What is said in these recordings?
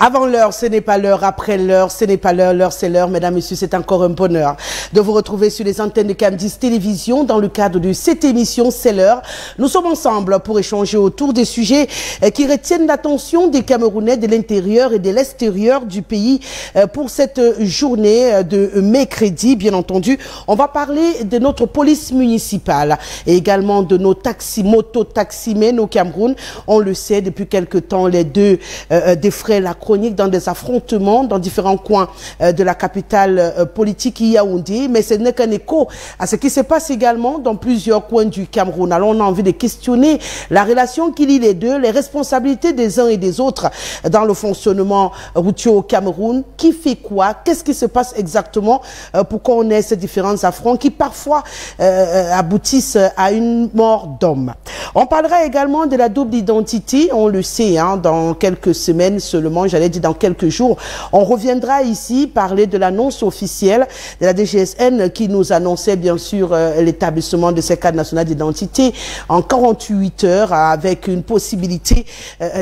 Avant l'heure, ce n'est pas l'heure. Après l'heure, ce n'est pas l'heure. L'heure, c'est l'heure. Mesdames, Messieurs, c'est encore un bonheur de vous retrouver sur les antennes de Cam10 Télévision dans le cadre de cette émission, c'est l'heure. Nous sommes ensemble pour échanger autour des sujets qui retiennent l'attention des Camerounais de l'intérieur et de l'extérieur du pays pour cette journée de mercredi. Bien entendu, on va parler de notre police municipale et également de nos moto-taximens au Cameroun. On le sait, depuis quelque temps, les deux défraient la chronique dans des affrontements dans différents coins de la capitale politique Yaoundé, mais ce n'est qu'un écho à ce qui se passe également dans plusieurs coins du Cameroun. Alors on a envie de questionner la relation qui lie les deux, les responsabilités des uns et des autres dans le fonctionnement routier au Cameroun. Qui fait quoi? Qu'est-ce qui se passe exactement pour qu'on ait ces différents affronts qui parfois aboutissent à une mort d'homme? On parlera également de la double identité, on le sait, hein, dans quelques semaines seulement, j'allais dire dans quelques jours. On reviendra ici parler de l'annonce officielle de la DGSN qui nous annonçait bien sûr l'établissement de ces cartes nationales d'identité en 48 heures avec une possibilité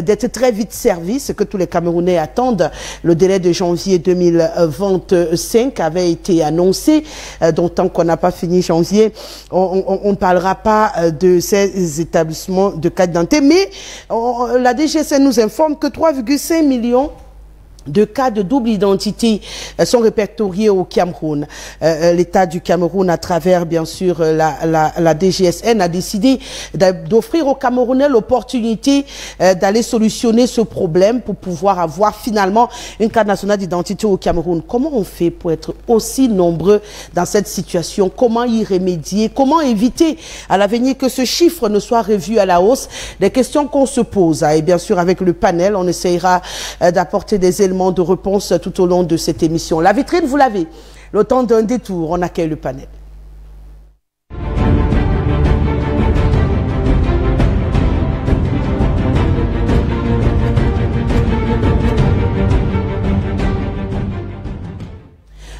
d'être très vite servi, ce que tous les Camerounais attendent. Le délai de janvier 2025 avait été annoncé, donc tant qu'on n'a pas fini janvier, on ne parlera pas de ces établissements de cartes d'identité, mais la DGSN nous informe que 3,5 millions de cas de double identité sont répertoriés au Cameroun. L'État du Cameroun, à travers bien sûr la DGSN, a décidé d'offrir aux Camerounais l'opportunité d'aller solutionner ce problème pour pouvoir avoir finalement une carte nationale d'identité au Cameroun. Comment on fait pour être aussi nombreux dans cette situation? Comment y remédier? Comment éviter à l'avenir que ce chiffre ne soit revu à la hausse? Des questions qu'on se pose. Et bien sûr, avec le panel, on essayera d'apporter des éléments de réponse tout au long de cette émission. La vitrine, vous l'avez. Le temps d'un détour, on accueille le panel.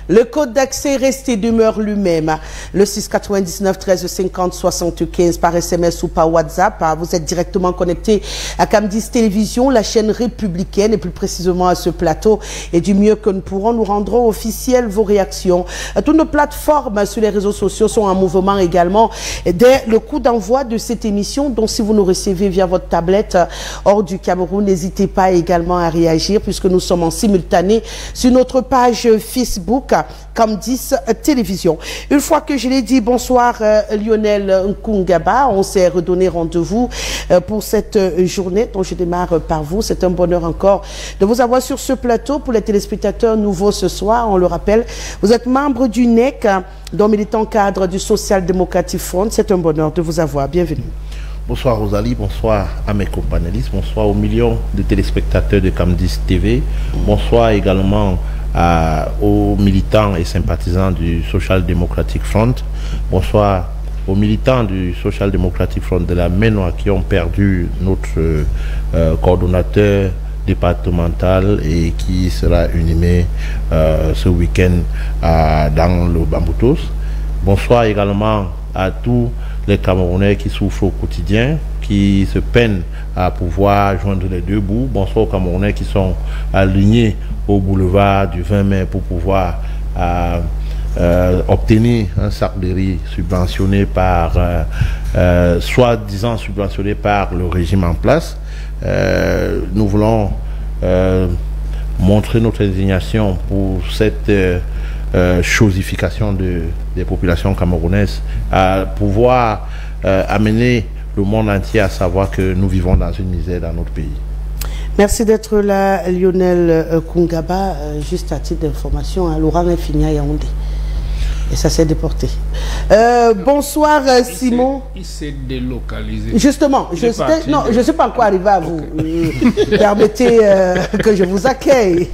Le code d'accès reste et demeure lui-même. Le 699 13 50 75 par SMS ou par WhatsApp. Vous êtes directement connecté à Cam10 Télévision, la chaîne républicaine, et plus précisément à ce plateau. Et du mieux que nous pourrons, nous rendrons officielles vos réactions. Toutes nos plateformes sur les réseaux sociaux sont en mouvement également dès le coup d'envoi de cette émission. Donc si vous nous recevez via votre tablette hors du Cameroun, n'hésitez pas également à réagir puisque nous sommes en simultané sur notre page Facebook Cam10 Télévision. Une fois que je l'ai dit, bonsoir Lionel Nkungaba, on s'est redonné rendez-vous pour cette journée dont je démarre par vous. C'est un bonheur encore de vous avoir sur ce plateau. Pour les téléspectateurs nouveaux ce soir, on le rappelle, vous êtes membre du NEC, dont militant cadre du Social Democratic Front. C'est un bonheur de vous avoir. Bienvenue. Bonsoir Rosalie, bonsoir à mes companélistes, bonsoir aux millions de téléspectateurs de Cam10 TV, bonsoir également aux militants et sympathisants du Social Democratic Front, bonsoir aux militants du Social Democratic Front de la Ménois qui ont perdu notre coordonnateur départemental et qui sera inhumé ce week-end dans le Bamboutos. Bonsoir également à tous les Camerounais qui souffrent au quotidien, qui se peinent à pouvoir joindre les deux bouts. Bonsoir aux Camerounais qui sont alignés au boulevard du 20 mai pour pouvoir obtenir un sac de riz subventionné par, soi-disant subventionné par le régime en place. Nous voulons montrer notre indignation pour cette chosification des populations camerounaises, à pouvoir amener le monde entier à savoir que nous vivons dans une misère dans notre pays. Merci d'être là, Lionel Nkungaba. Juste à titre d'information, Laurent est fini à Yaoundé. Et ça s'est déporté. Bonsoir Simon. Il s'est délocalisé. Justement, je ne suis pas encore arrivé à vous. Okay. Permettez que je vous accueille.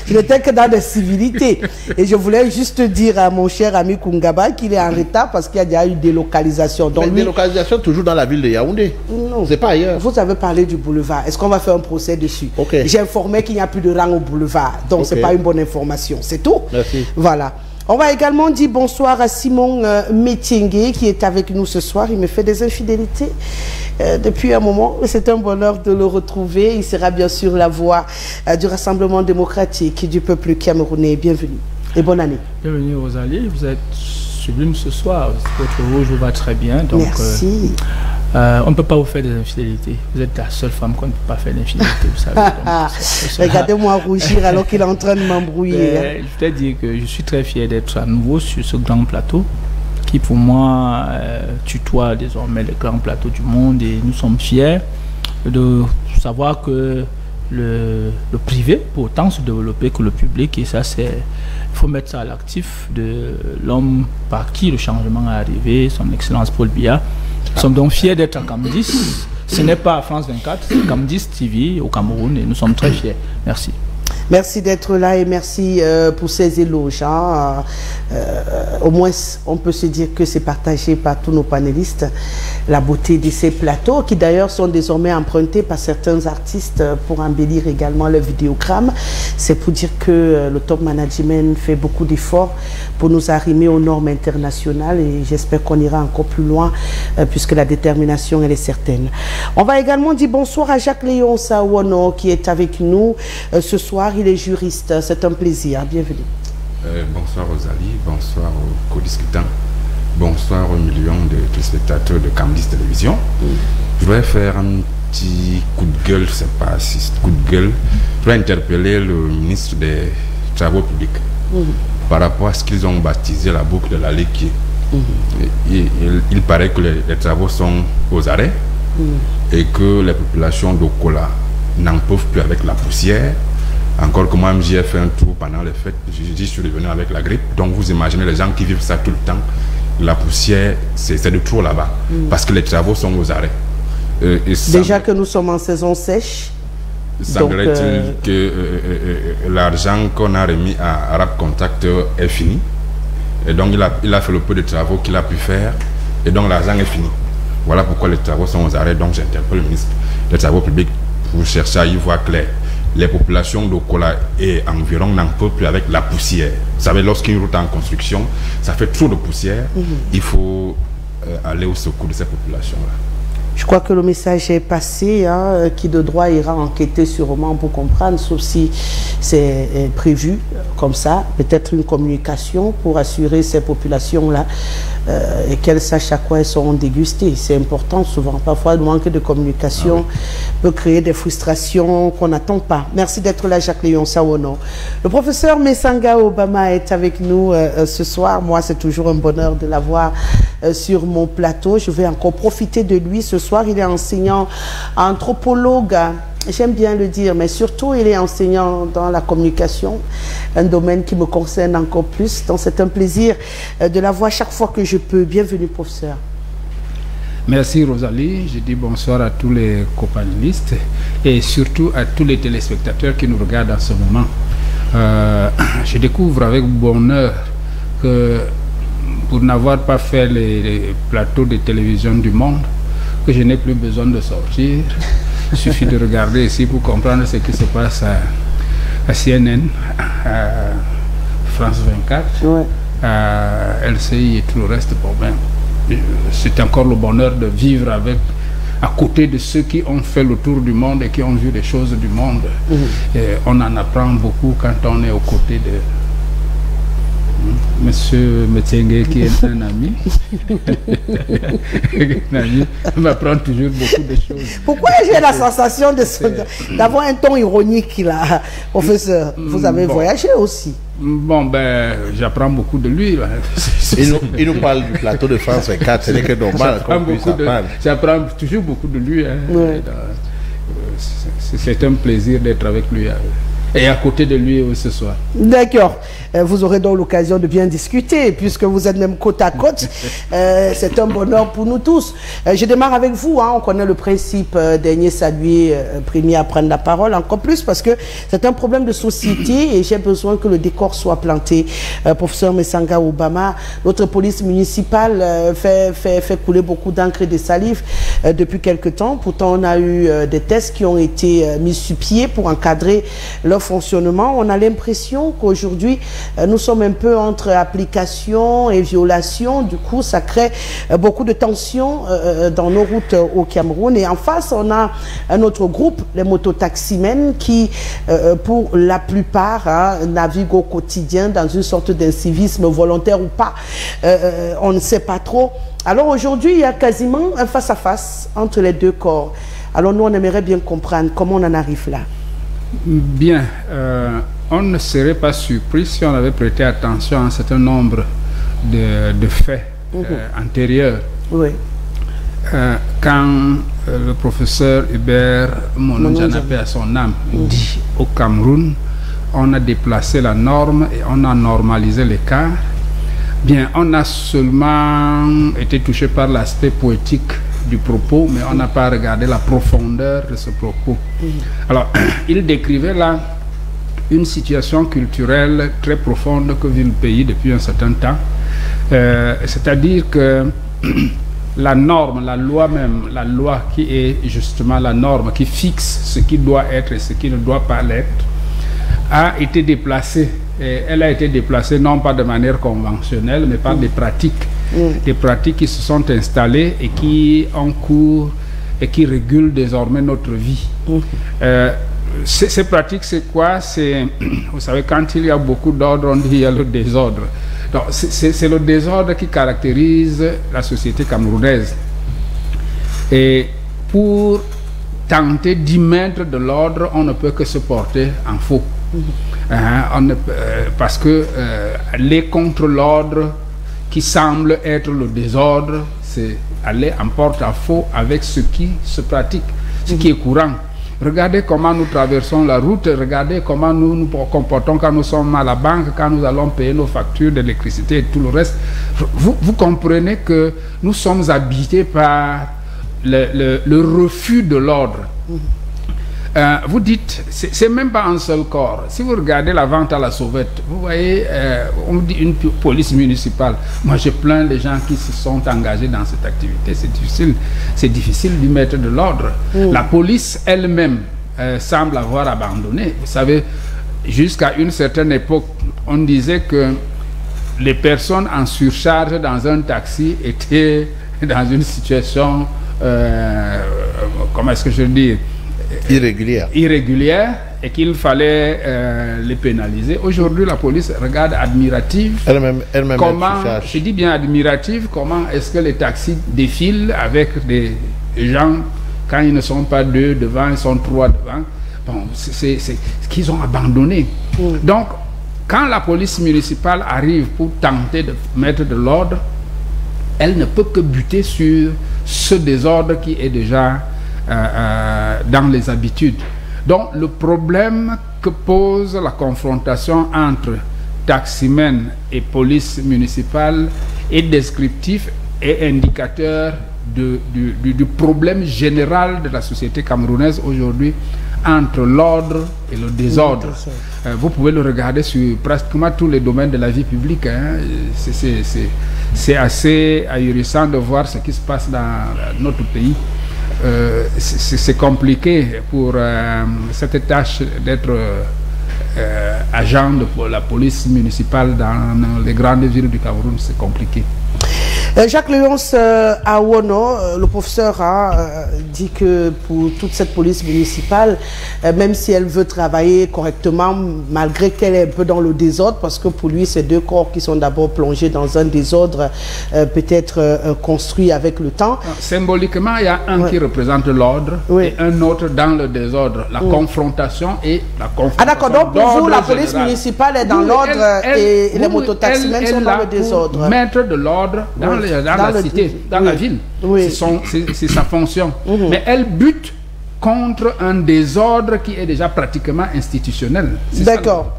Je n'étais que dans des civilités. Et je voulais juste dire à mon cher ami Nkungaba qu'il est en retard parce qu'il y a déjà eu délocalisation. Donc, mais délocalisation toujours dans la ville de Yaoundé. Non. C'est pas ailleurs. Vous avez parlé du boulevard. Est-ce qu'on va faire un procès dessus? Okay. J'ai informé qu'il n'y a plus de rang au boulevard. Donc, ce n'est pas une bonne information. C'est tout. Merci. Voilà. On va également dire bonsoir à Simon Métiengue qui est avec nous ce soir. Il me fait des infidélités depuis un moment. C'est un bonheur de le retrouver. Il sera bien sûr la voix du Rassemblement démocratique du peuple camerounais. Bienvenue et bonne année. Bienvenue Rosalie, vous êtes sublime ce soir. Votre rouge vous va très bien. Donc, merci. On ne peut pas vous faire des infidélités. Vous êtes la seule femme qu'on ne peut pas faire d'infidélité, vous savez. Regardez-moi rougir alors qu'il est en train de m'embrouiller. Je voulais dire que je suis très fier d'être à nouveau sur ce grand plateau qui pour moi tutoie désormais les grands plateaux du monde, et nous sommes fiers de savoir que le privé peut autant se développer que le public, et ça c'est, il faut mettre ça à l'actif de l'homme par qui le changement est arrivé, son excellence Paul Biya. Nous sommes donc fiers d'être à Camdis. Ce n'est pas à France 24, c'est Camdis TV au Cameroun, et nous sommes très fiers. Merci. Merci d'être là et merci pour ces éloges. Hein. Au moins, on peut se dire que c'est partagé par tous nos panélistes, la beauté de ces plateaux, qui d'ailleurs sont désormais empruntés par certains artistes pour embellir également le vidéogramme. C'est pour dire que le top management fait beaucoup d'efforts pour nous arrimer aux normes internationales, et j'espère qu'on ira encore plus loin puisque la détermination, elle est certaine. On va également dire bonsoir à Jacques-Léon Sawono qui est avec nous ce soir. Il est juriste, c'est un plaisir. Bienvenue. Bonsoir Rosalie, bonsoir aux co-discutants, bonsoir aux millions de téléspectateurs de Camdis Télévision. Je voudrais faire un petit coup de gueule, je ne sais pas si c'est coup de gueule, pour interpeller le ministre des Travaux publics par rapport à ce qu'ils ont baptisé la boucle de la Léquier. Il paraît que les travaux sont aux arrêts et que les populations d'Okola n'en peuvent plus avec la poussière. Encore que moi, j'y ai fait un tour pendant les fêtes, j'y suis revenu avec la grippe. Donc vous imaginez les gens qui vivent ça tout le temps. La poussière, c'est de trop là-bas, parce que les travaux sont aux arrêts. Déjà que nous sommes en saison sèche. Semblerait-il que l'argent qu'on a remis à Arab Contact est fini. Et donc il a fait le peu de travaux qu'il a pu faire. Et donc l'argent est fini. Voilà pourquoi les travaux sont aux arrêts. Donc j'interpelle le ministre des Travaux publics pour chercher à y voir clair. Les populations d'Okola et environ n'en peuvent plus avec la poussière. Vous savez, lorsqu'une route est en construction, ça fait trop de poussière. Il faut aller au secours de ces populations-là. Je crois que le message est passé, hein, qui de droit ira enquêter sûrement pour comprendre, sauf si c'est prévu comme ça, peut-être une communication pour assurer ces populations-là et qu'elles sachent à quoi elles seront dégustées. C'est important souvent. Parfois, le manque de communication peut créer des frustrations qu'on n'attend pas. Merci d'être là, Jacques-Léon Sawono. Le professeur Messanga Obama est avec nous ce soir. Moi, c'est toujours un bonheur de l'avoir sur mon plateau. Je vais encore profiter de lui ce soir. Il est enseignant anthropologue, j'aime bien le dire, mais surtout il est enseignant dans la communication, un domaine qui me concerne encore plus. Donc c'est un plaisir de l'avoir chaque fois que je peux. Bienvenue, professeur. Merci Rosalie, je dis bonsoir à tous les copanélistes et surtout à tous les téléspectateurs qui nous regardent en ce moment. Je découvre avec bonheur que pour n'avoir pas fait les plateaux de télévision du monde, que je n'ai plus besoin de sortir. Il suffit de regarder ici pour comprendre ce qui se passe à CNN, à France 24, à LCI et tout le reste. C'est encore le bonheur de vivre à côté de ceux qui ont fait le tour du monde et qui ont vu les choses du monde. Et on en apprend beaucoup quand on est aux côtés de Monsieur Métiengue, qui est un ami. Un ami m'apprend toujours beaucoup de choses. Pourquoi j'ai la sensation d'avoir un ton ironique là, professeur? Vous avez voyagé aussi. Bon, ben, j'apprends beaucoup de lui. Il nous parle du plateau de France 24, c'est que normal qu'on puisse apprendre. J'apprends toujours beaucoup de lui. Hein. C'est un plaisir d'être avec lui. Et à côté de lui ce soir. D'accord. Vous aurez donc l'occasion de bien discuter, puisque vous êtes même côte à côte. C'est un bonheur pour nous tous. Je démarre avec vous. Hein. On connaît le principe dernier salué, premier à prendre la parole. Encore plus parce que c'est un problème de société et j'ai besoin que le décor soit planté. Professeur Messanga Obama, notre police municipale fait couler beaucoup d'encre et de salive depuis quelque temps. Pourtant, on a eu des tests qui ont été mis sur pied pour encadrer leur fonctionnement. On a l'impression qu'aujourd'hui, nous sommes un peu entre application et violation. Du coup, ça crée beaucoup de tensions dans nos routes au Cameroun. Et en face, on a un autre groupe, les mototaximens, qui, pour la plupart, naviguent au quotidien dans une sorte d'incivisme volontaire ou pas. On ne sait pas trop. Alors aujourd'hui, il y a quasiment un face-à-face entre les deux corps. Alors nous, on aimerait bien comprendre comment on en arrive là. Bien, on ne serait pas surpris si on avait prêté attention à un certain nombre de faits antérieurs. Oui. Quand le professeur Hubert Mononjanapé à son âme dit au Cameroun, on a déplacé la norme et on a normalisé l'écart, bien, on a seulement été touché par l'aspect poétique du propos, mais on n'a pas regardé la profondeur de ce propos. Alors, il décrivait là une situation culturelle très profonde que vit le pays depuis un certain temps. C'est-à-dire que la norme, la loi même, la loi qui est justement la norme, qui fixe ce qui doit être et ce qui ne doit pas l'être, a été déplacée. Et elle a été déplacée non pas de manière conventionnelle, mais par des pratiques. Des pratiques qui se sont installées et qui ont cours et qui régulent désormais notre vie. Ces pratiques, c'est quoi? Vous savez, quand il y a beaucoup d'ordre, on dit qu'il y a le désordre. Donc, c'est le désordre qui caractérise la société camerounaise. Et pour tenter d'y mettre de l'ordre, on ne peut que se porter en faux. Parce que aller contre l'ordre qui semble être le désordre, c'est aller en porte-à-faux avec ce qui se pratique, ce qui est courant. Regardez comment nous traversons la route, regardez comment nous nous comportons quand nous sommes à la banque, quand nous allons payer nos factures d'électricité et tout le reste. Vous comprenez que nous sommes habités par le refus de l'ordre. Vous dites, c'est même pas un seul corps. Si vous regardez la vente à la sauvette, vous voyez, on dit une police municipale. Moi, je plains les gens qui se sont engagés dans cette activité. C'est difficile d'y mettre de l'ordre. La police elle-même semble avoir abandonné. Vous savez, jusqu'à une certaine époque, on disait que les personnes en surcharge dans un taxi étaient dans une situation, comment est-ce que je dis, irrégulière, et qu'il fallait les pénaliser. Aujourd'hui, la police regarde admirative elle-même comment, je dis bien admirative, comment est-ce que les taxis défilent avec des gens, quand ils ne sont pas deux devant, ils sont trois devant. Bon, c'est ce qu'ils ont abandonné. Donc, quand la police municipale arrive pour tenter de mettre de l'ordre, elle ne peut que buter sur ce désordre qui est déjà dans les habitudes. Donc le problème que pose la confrontation entre taximen et police municipale est descriptif et indicateur du problème général de la société camerounaise aujourd'hui entre l'ordre et le désordre. Vous pouvez le regarder sur pratiquement tous les domaines de la vie publique. C'est assez ahurissant de voir ce qui se passe dans notre pays. C'est compliqué pour cette tâche d'être agent de la police municipale dans les grandes villes du Cameroun. C'est compliqué. Jacques Léonce Awono, le professeur a dit que pour toute cette police municipale, même si elle veut travailler correctement, malgré qu'elle est un peu dans le désordre, parce que pour lui, c'est deux corps qui sont d'abord plongés dans un désordre peut-être construit avec le temps. Symboliquement, il y a un qui représente l'ordre et un autre dans le désordre, la confrontation et la confrontation. Ah d'accord, donc pour vous, la police municipale est dans l'ordre et les mototaximens sont dans le désordre. Mettre de l'ordre dans la cité, dans la ville. C'est sa fonction. Mais elle bute contre un désordre qui est déjà pratiquement institutionnel. D'accord.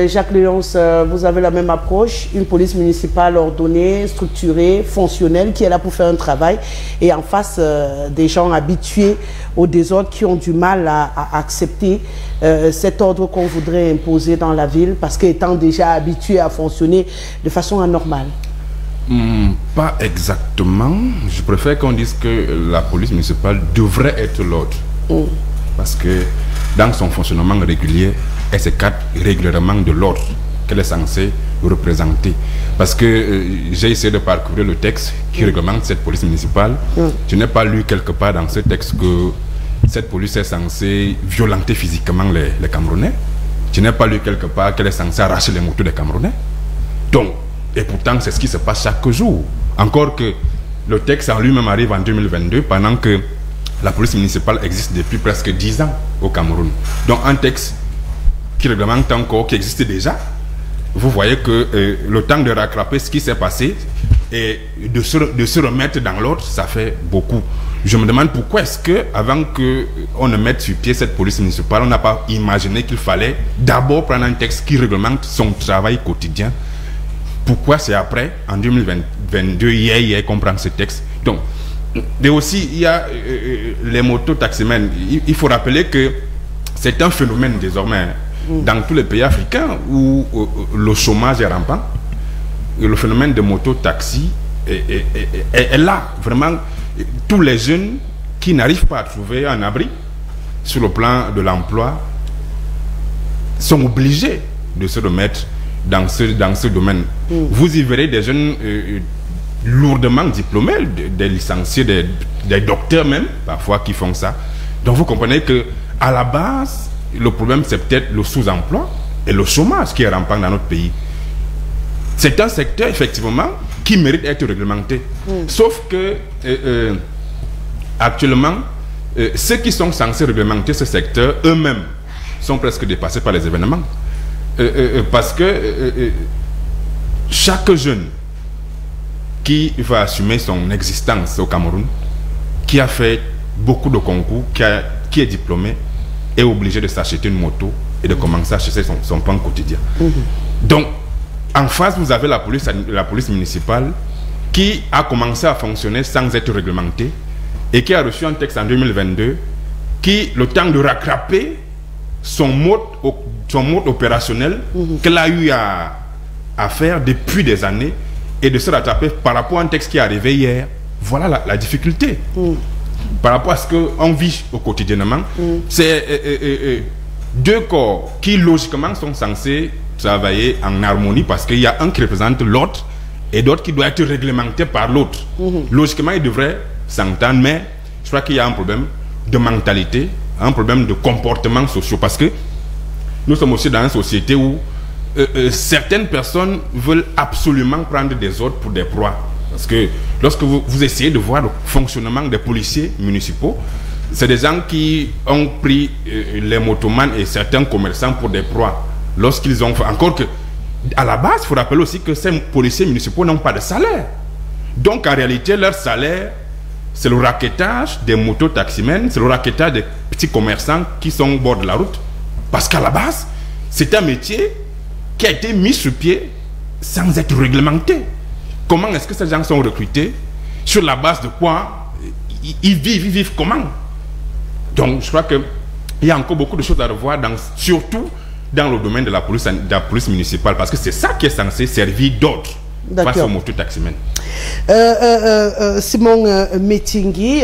Jacques Léonce, vous avez la même approche, une police municipale ordonnée, structurée, fonctionnelle, qui est là pour faire un travail, et en face des gens habitués au désordre qui ont du mal à accepter cet ordre qu'on voudrait imposer dans la ville, parce qu'étant déjà habitués à fonctionner de façon anormale. Pas exactement. Je préfère qu'on dise que la police municipale devrait être l'ordre. Parce que dans son fonctionnement régulier, elle se cadre régulièrement de l'ordre qu'elle est censée représenter. Parce que j'ai essayé de parcourir le texte qui réglemente cette police municipale. Je n'ai pas lu quelque part dans ce texte que cette police est censée violenter physiquement les Camerounais. Je n'ai pas lu quelque part qu'elle est censée arracher les motos des Camerounais. Donc, et pourtant, c'est ce qui se passe chaque jour. Encore que le texte en lui-même arrive en 2022, pendant que la police municipale existe depuis presque 10 ans au Cameroun. Donc, un texte qui réglemente encore, qui existe déjà, vous voyez que le temps de rattraper ce qui s'est passé et de se remettre dans l'ordre, ça fait beaucoup. Je me demande pourquoi est-ce que, avant qu'on ne mette sur pied cette police municipale, on n'a pas imaginé qu'il fallait d'abord prendre un texte qui réglemente son travail quotidien. Pourquoi c'est après, en 2022, hier qu'on prend ce texte. Donc, et aussi, il y a les motos-taximens. Il faut rappeler que c'est un phénomène désormais dans tous les pays africains où le chômage est rampant. Et le phénomène de moto-taxi est là. Vraiment, tous les jeunes qui n'arrivent pas à trouver un abri sur le plan de l'emploi sont obligés de se remettre dans ce domaine. Vous y verrez des jeunes lourdement diplômés, des licenciés, des docteurs même, parfois, qui font ça. Donc vous comprenez que à la base, le problème, c'est peut-être le sous-emploi et le chômage qui est rampant dans notre pays. C'est un secteur, effectivement, qui mérite d'être réglementé. Sauf que, actuellement, ceux qui sont censés réglementer ce secteur, eux-mêmes, sont presque dépassés par les événements. Parce que chaque jeune qui va assumer son existence au Cameroun, qui a fait beaucoup de concours, qui est diplômé, est obligé de s'acheter une moto et de commencer à acheter son pain quotidien. Donc, en face, vous avez la police municipale qui a commencé à fonctionner sans être réglementée et qui a reçu un texte en 2022 qui, le temps de rattraper son mode opérationnel qu'elle a eu à faire depuis des années et de se rattraper par rapport à un texte qui est arrivé hier. Voilà la difficulté. Par rapport à ce qu'on vit au quotidiennement, c'est deux corps qui logiquement sont censés travailler en harmonie parce qu'il y a un qui représente l'autre et d'autres qui doit être réglementé par l'autre. Logiquement, ils devraient s'entendre, mais je crois qu'il y a un problème de mentalité, un problème de comportement social parce que nous sommes aussi dans une société où certaines personnes veulent absolument prendre des ordres pour des proies. Parce que lorsque vous essayez de voir le fonctionnement des policiers municipaux, c'est des gens qui ont pris les motomans et certains commerçants pour des proies. Lorsqu'ils ont fait, encore que, à la base, il faut rappeler aussi que ces policiers municipaux n'ont pas de salaire. Donc en réalité, leur salaire, c'est le raquettage des motos-taximens, c'est le raquettage des petits commerçants qui sont au bord de la route. Parce qu'à la base, c'est un métier qui a été mis sur pied sans être réglementé. Comment est-ce que ces gens sont recrutés? Sur la base de quoi? Ils vivent comment? Donc je crois qu'il y a encore beaucoup de choses à revoir, surtout dans le domaine de la police municipale, parce que c'est ça qui est censé servir d'ordre face aux moto-taximens. Simon Metingui,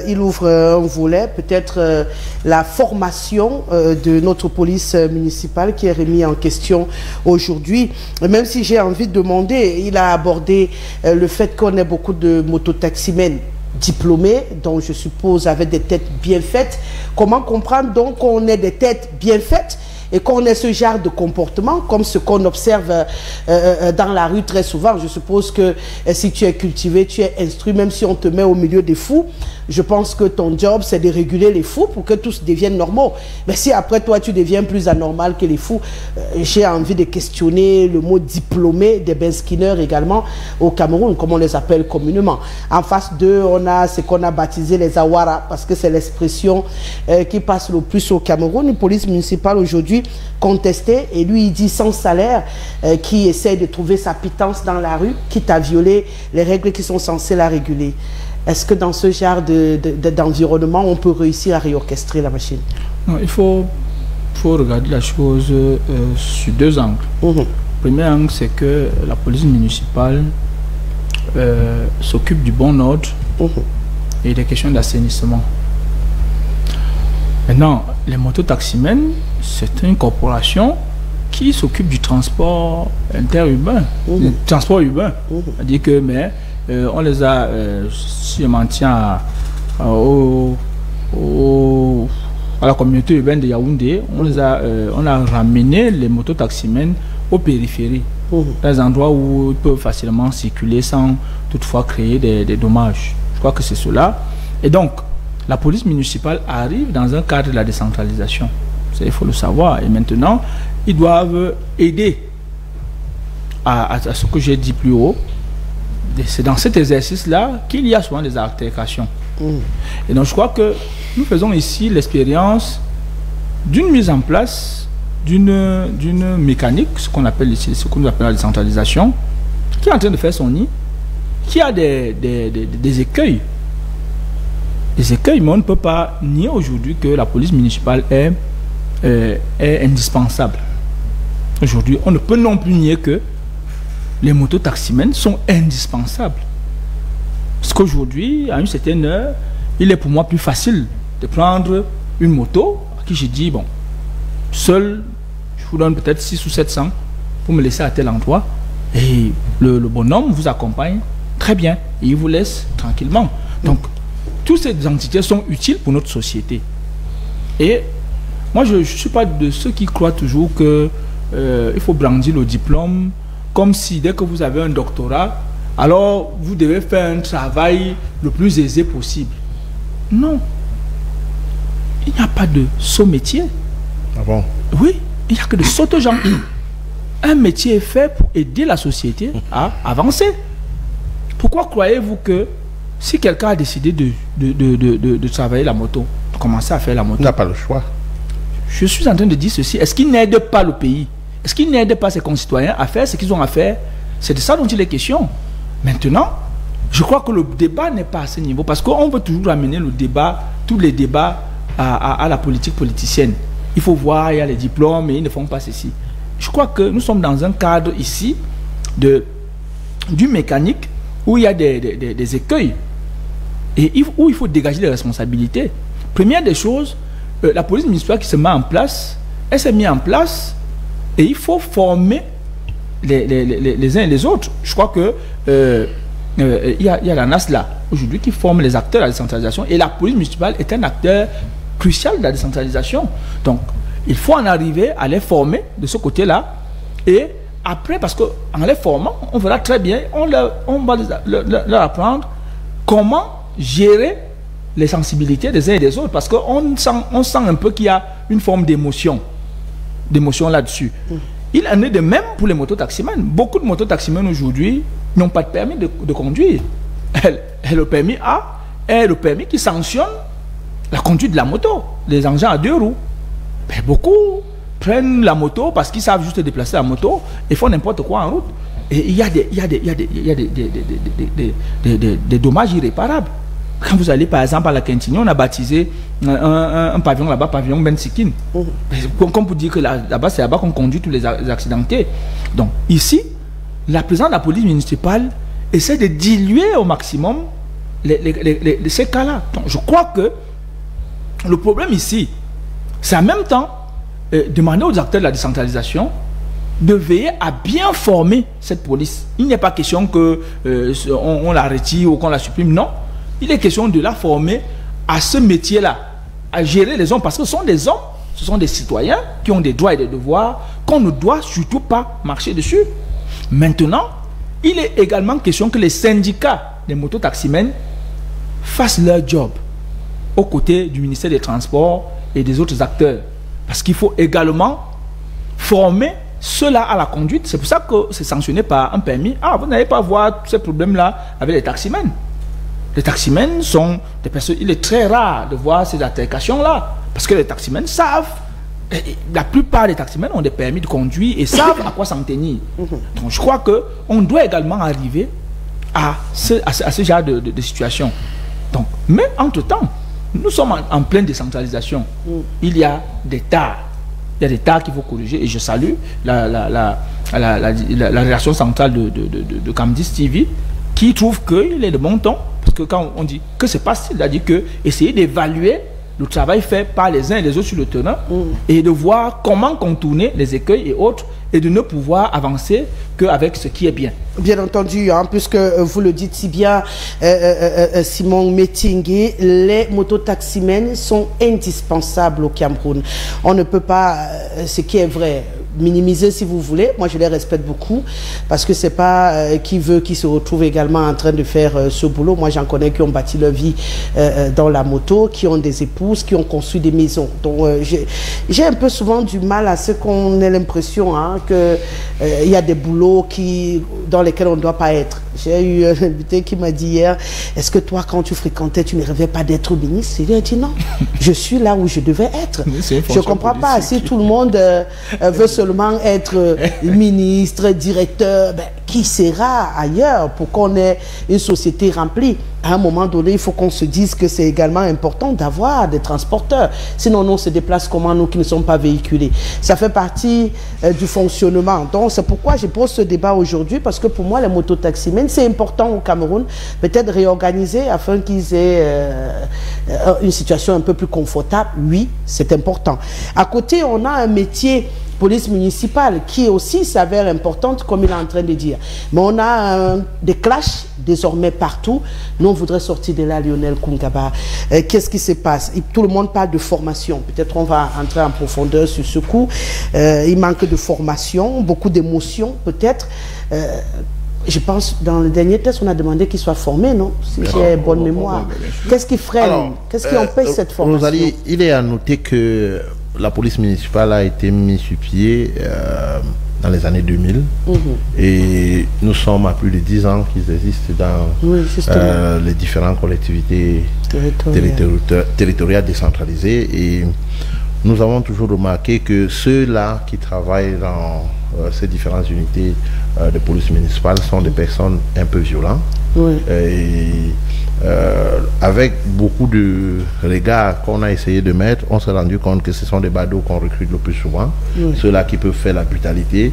il ouvre un volet, peut-être la formation de notre police municipale qui est remis en question aujourd'hui. Même si j'ai envie de demander, il a abordé le fait qu'on ait beaucoup de mototaximens diplômés, donc je suppose avec des têtes bien faites. Comment comprendre donc qu'on ait des têtes bien faites et qu'on ait ce genre de comportement comme ce qu'on observe dans la rue très souvent? Je suppose que si tu es cultivé, tu es instruit, même si on te met au milieu des fous, je pense que ton job c'est de réguler les fous pour que tous deviennent normaux. Mais si après toi tu deviens plus anormal que les fous, j'ai envie de questionner le mot diplômé des benskinners également au Cameroun, comme on les appelle communément. En face d'eux, on a ce qu'on a baptisé les Awara, parce que c'est l'expression qui passe le plus au Cameroun. Une police municipale aujourd'hui contestée, et lui il dit sans salaire, qui essaie de trouver sa pitance dans la rue, quitte à violer les règles qui sont censées la réguler. Est-ce que dans ce genre d'environnement, on peut réussir à réorchestrer la machine? Non, il faut regarder la chose sur deux angles. Le premier angle, c'est que la police municipale s'occupe du bon ordre et des questions d'assainissement. Maintenant, les mototaximens, c'est une corporation qui s'occupe du transport interurbain, du transport urbain. C'est-à-dire que, mais on les a, si je m'en tiens à la communauté urbaine de Yaoundé, on a ramené les mototaximens aux périphéries, dans les endroits où ils peuvent facilement circuler sans toutefois créer des dommages. Je crois que c'est cela. Et donc, la police municipale arrive dans un cadre de la décentralisation. Il faut le savoir. Et maintenant, ils doivent aider à ce que j'ai dit plus haut. C'est dans cet exercice-là qu'il y a souvent des altercations. Et donc, je crois que nous faisons ici l'expérience d'une mise en place d'une mécanique, ce qu'on appelle ici, ce que nous appelons la décentralisation, qui est en train de faire son nid, qui a des écueils. Des écueils, mais on ne peut pas nier aujourd'hui que la police municipale est indispensable. Aujourd'hui, on ne peut non plus nier que les mototaximens sont indispensables. Parce qu'aujourd'hui, à une certaine heure, il est pour moi plus facile de prendre une moto à qui je dis, bon, seul, je vous donne peut-être 6 ou 700 pour me laisser à tel endroit. Et le bonhomme vous accompagne très bien et il vous laisse tranquillement. Donc, toutes ces entités sont utiles pour notre société. Et moi, je ne suis pas de ceux qui croient toujours que il faut brandir le diplôme comme si dès que vous avez un doctorat, alors vous devez faire un travail le plus aisé possible. Non. Il n'y a pas de saut métier. Ah bon? Oui, il n'y a que de sautes gens. Un métier est fait pour aider la société à avancer. Pourquoi croyez-vous que si quelqu'un a décidé de travailler la moto, de commencer à faire la moto, il n'a pas le choix. Je suis en train de dire ceci. Est-ce qu'il n'aide pas le pays? Est-ce qu'il n'aide pas ses concitoyens à faire ce qu'ils ont à faire? C'est de ça dont il est question. Maintenant, je crois que le débat n'est pas à ce niveau parce qu'on veut toujours amener le débat, tous les débats à la politique politicienne. Il faut voir, il y a les diplômes et ils ne font pas ceci. Je crois que nous sommes dans un cadre ici du mécanique où il y a des écueils et où il faut dégager les responsabilités. Première des choses, la police municipale qui se met en place, elle s'est mise en place et il faut former les uns et les autres. Je crois que il y a la NAS là, aujourd'hui, qui forme les acteurs de la décentralisation et la police municipale est un acteur crucial de la décentralisation. Donc, il faut en arriver à les former de ce côté-là et après, parce qu'en les formant, on verra très bien, on va leur apprendre comment gérer les sensibilités des uns et des autres parce qu'on sent un peu qu'il y a une forme d'émotion là-dessus. Il en est de même pour les mototaximens. Beaucoup de mototaximens aujourd'hui n'ont pas de permis de conduire. Et le permis A est le permis qui sanctionne la conduite de la moto, les engins à 2 roues. Mais beaucoup prennent la moto parce qu'ils savent juste déplacer la moto et font n'importe quoi en route. Et il y a des dommages irréparables. Quand vous allez par exemple à la Quintigny, on a baptisé un pavillon là-bas, pavillon Bensikin. Comme pour dire que là-bas, c'est là-bas qu'on conduit tous les accidentés. Donc ici, la présence de la police municipale essaie de diluer au maximum ces cas-là. Donc je crois que le problème ici, c'est en même temps demander aux acteurs de la décentralisation de veiller à bien former cette police. Il n'est pas question qu'on la retire ou qu'on la supprime, non. Il est question de la former à ce métier-là, à gérer les hommes, parce que ce sont des hommes, ce sont des citoyens qui ont des droits et des devoirs qu'on ne doit surtout pas marcher dessus. Maintenant, il est également question que les syndicats des mototaximens fassent leur job aux côtés du ministère des Transports et des autres acteurs. Parce qu'il faut également former ceux-là à la conduite. C'est pour ça que c'est sanctionné par un permis. Ah, vous n'allez pas voir tous ces problèmes-là avec les taximens. Les taximens sont des personnes... Il est très rare de voir ces altercations-là. Parce que les taximens savent... La plupart des taximens ont des permis de conduire et savent à quoi s'en tenir. Donc je crois qu'on doit également arriver à ce genre de situation. Donc, mais entre-temps, nous sommes en pleine décentralisation. Il y a des tares. Il y a des tares qu'il faut corriger. Et je salue la rédaction centrale de Camdis TV qui trouve qu'il est de bon ton, parce que quand on dit que c'est pas facile, c'est-à-dire que essayer d'évaluer le travail fait par les uns et les autres sur le terrain et de voir comment contourner les écueils et autres et de ne pouvoir avancer qu'avec ce qui est bien. Bien entendu, hein, puisque vous le dites si bien, Simon Metingé, les mototaximens sont indispensables au Cameroun. On ne peut pas, ce qui est vrai, minimiser si vous voulez. Moi, je les respecte beaucoup parce que c'est pas qui veut qui se retrouve également en train de faire ce boulot. Moi, j'en connais qui ont bâti leur vie dans la moto, qui ont des épouses, qui ont construit des maisons. Donc, j'ai un peu souvent du mal à ce qu'on ait l'impression hein, qu'il y a des boulots dans lesquels on ne doit pas être. J'ai eu un invité qui m'a dit hier, est-ce que toi, quand tu fréquentais, tu ne rêvais pas d'être ministre? Il a dit non, je suis là où je devais être. Je ne comprends pas. Si tout le monde veut seulement être ministre, directeur, ben, qui sera ailleurs pour qu'on ait une société remplie? À un moment donné, il faut qu'on se dise que c'est également important d'avoir des transporteurs. Sinon, on se déplace comment, nous qui ne sommes pas véhiculés? Ça fait partie du fonctionnement. Donc, c'est pourquoi je pose ce débat aujourd'hui, parce que pour moi, les mototaximens, c'est important au Cameroun, peut-être réorganiser afin qu'ils aient une situation un peu plus confortable. Oui, c'est important. À côté, on a un métier police municipale qui aussi s'avère importante comme il est en train de dire. Mais on a des clashs désormais partout. Nous, on voudrait sortir de là, Lionel Koungaba. Qu'est-ce qui se passe? Tout le monde parle de formation. Peut-être on va entrer en profondeur sur ce coup. Il manque de formation, beaucoup d'émotions peut-être. Je pense, dans le dernier test, on a demandé qu'il soit formé, non? Si j'ai bonne mémoire. Qu'est-ce qui freine? Qu'est-ce qui empêche cette formation? Rosalie, il est à noter que la police municipale a été mise sur pied dans les années 2000 et nous sommes à plus de 10 ans qu'ils existent dans les différentes collectivités territoriales décentralisées, et nous avons toujours remarqué que ceux-là qui travaillent dans ces différentes unités de police municipale sont des personnes un peu violentes. Avec beaucoup de regards qu'on a essayé de mettre, on s'est rendu compte que ce sont des badauds qu'on recrute le plus souvent, ceux-là qui peuvent faire la brutalité.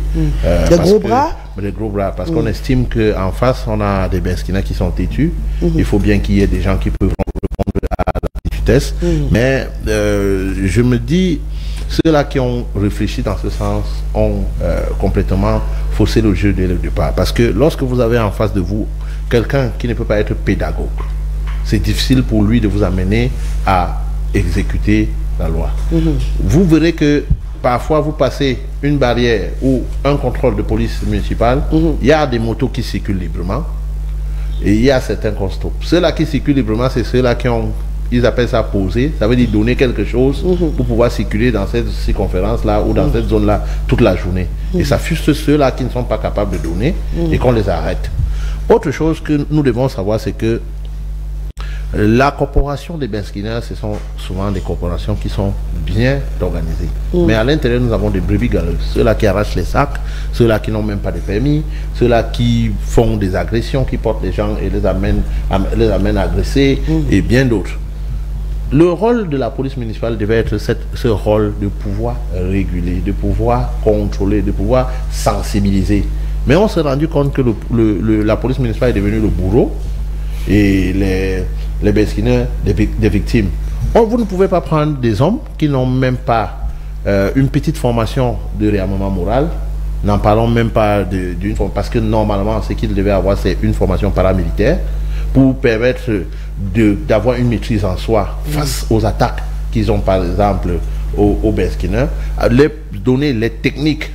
Des gros bras. Des gros bras, parce qu'on estime qu'en face, on a des Benskinas qui sont têtus. Il faut bien qu'il y ait des gens qui peuvent répondre à la vitesse. Mais je me dis, ceux-là qui ont réfléchi dans ce sens ont complètement faussé le jeu dès le départ. Parce que lorsque vous avez en face de vous quelqu'un qui ne peut pas être pédagogue, c'est difficile pour lui de vous amener à exécuter la loi. Vous verrez que parfois vous passez une barrière ou un contrôle de police municipale, il y a des motos qui circulent librement et il y a certains constats. Ceux-là qui circulent librement, c'est ceux-là qui ont, ils appellent ça poser, ça veut dire donner quelque chose pour pouvoir circuler dans cette circonférence-là ou dans cette zone-là toute la journée. Et ça frustre ceux-là qui ne sont pas capables de donner et qu'on les arrête. Autre chose que nous devons savoir, c'est que la corporation des Benskinas, ce sont souvent des corporations qui sont bien organisées. Mais à l'intérieur, nous avons des brebis galeuses. Ceux-là qui arrachent les sacs, ceux-là qui n'ont même pas de permis, ceux-là qui font des agressions, qui portent les gens et les amènent à agresser, et bien d'autres. Le rôle de la police municipale devait être ce rôle de pouvoir réguler, de pouvoir contrôler, de pouvoir sensibiliser. Mais on s'est rendu compte que la police municipale est devenue le bourreau et les Benskinas des victimes. Vous ne pouvez pas prendre des hommes qui n'ont même pas une petite formation de réarmement moral. N'en parlons même pas d'une formation, parce que normalement, ce qu'ils devaient avoir, c'est une formation paramilitaire pour permettre d'avoir une maîtrise en soi face aux attaques qu'ils ont, par exemple, aux Benskinas, leur donner les techniques